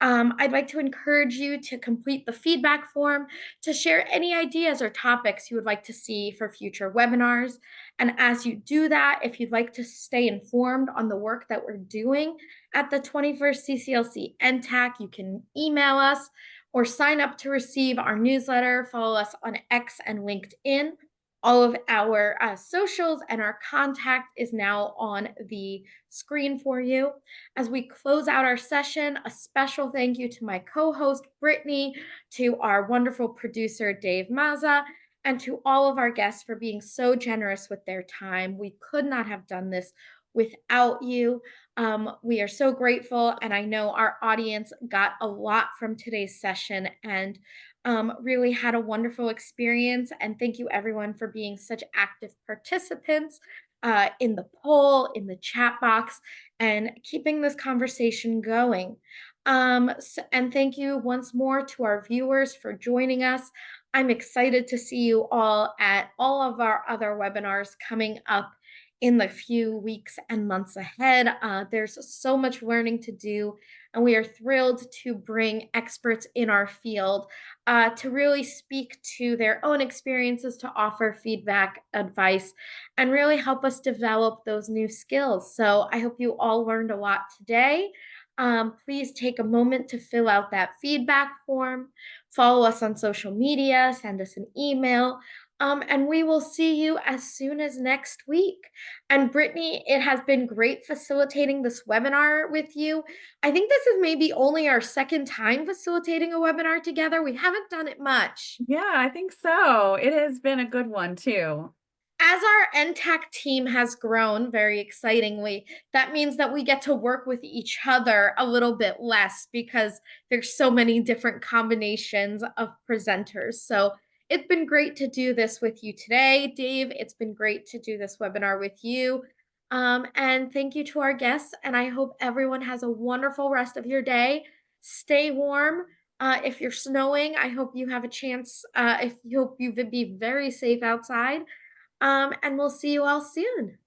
S3: I'd like to encourage you to complete the feedback form, to share any ideas or topics you would like to see for future webinars. And as you do that, if you'd like to stay informed on the work that we're doing at the 21st CCLC NTAC, you can email us or sign up to receive our newsletter. Follow us on X and LinkedIn. All of our socials and our contact is now on the screen for you. As we close out our session, a special thank you to my co-host, Brittany, to our wonderful producer, Dave Mazza, and to all of our guests for being so generous with their time. We could not have done this without you. We are so grateful, and I know our audience got a lot from today's session and really had a wonderful experience. And thank you everyone for being such active participants in the poll, in the chat box, and keeping this conversation going. And thank you once more to our viewers for joining us. I'm excited to see you all at all of our other webinars coming up in the few weeks and months ahead. There's so much learning to do, and we are thrilled to bring experts in our field to really speak to their own experiences, to offer feedback, advice, and really help us develop those new skills. So I hope you all learned a lot today. Please take a moment to fill out that feedback form. Follow us on social media, send us an email. And we will see you as soon as next week. And Brittany, it has been great facilitating this webinar with you. I think this is maybe only our second time facilitating a webinar together. We haven't done it much.
S2: Yeah, I think so. It has been a good one too.
S3: As our NTAC team has grown very excitingly, that means that we get to work with each other a little bit less because there's so many different combinations of presenters. So it's been great to do this with you today, Dave. It's been great to do this webinar with you. And thank you to our guests. And I hope everyone has a wonderful rest of your day. Stay warm. If you're snowing, I hope you have a chance. If you hope you be very safe outside. And we'll see you all soon.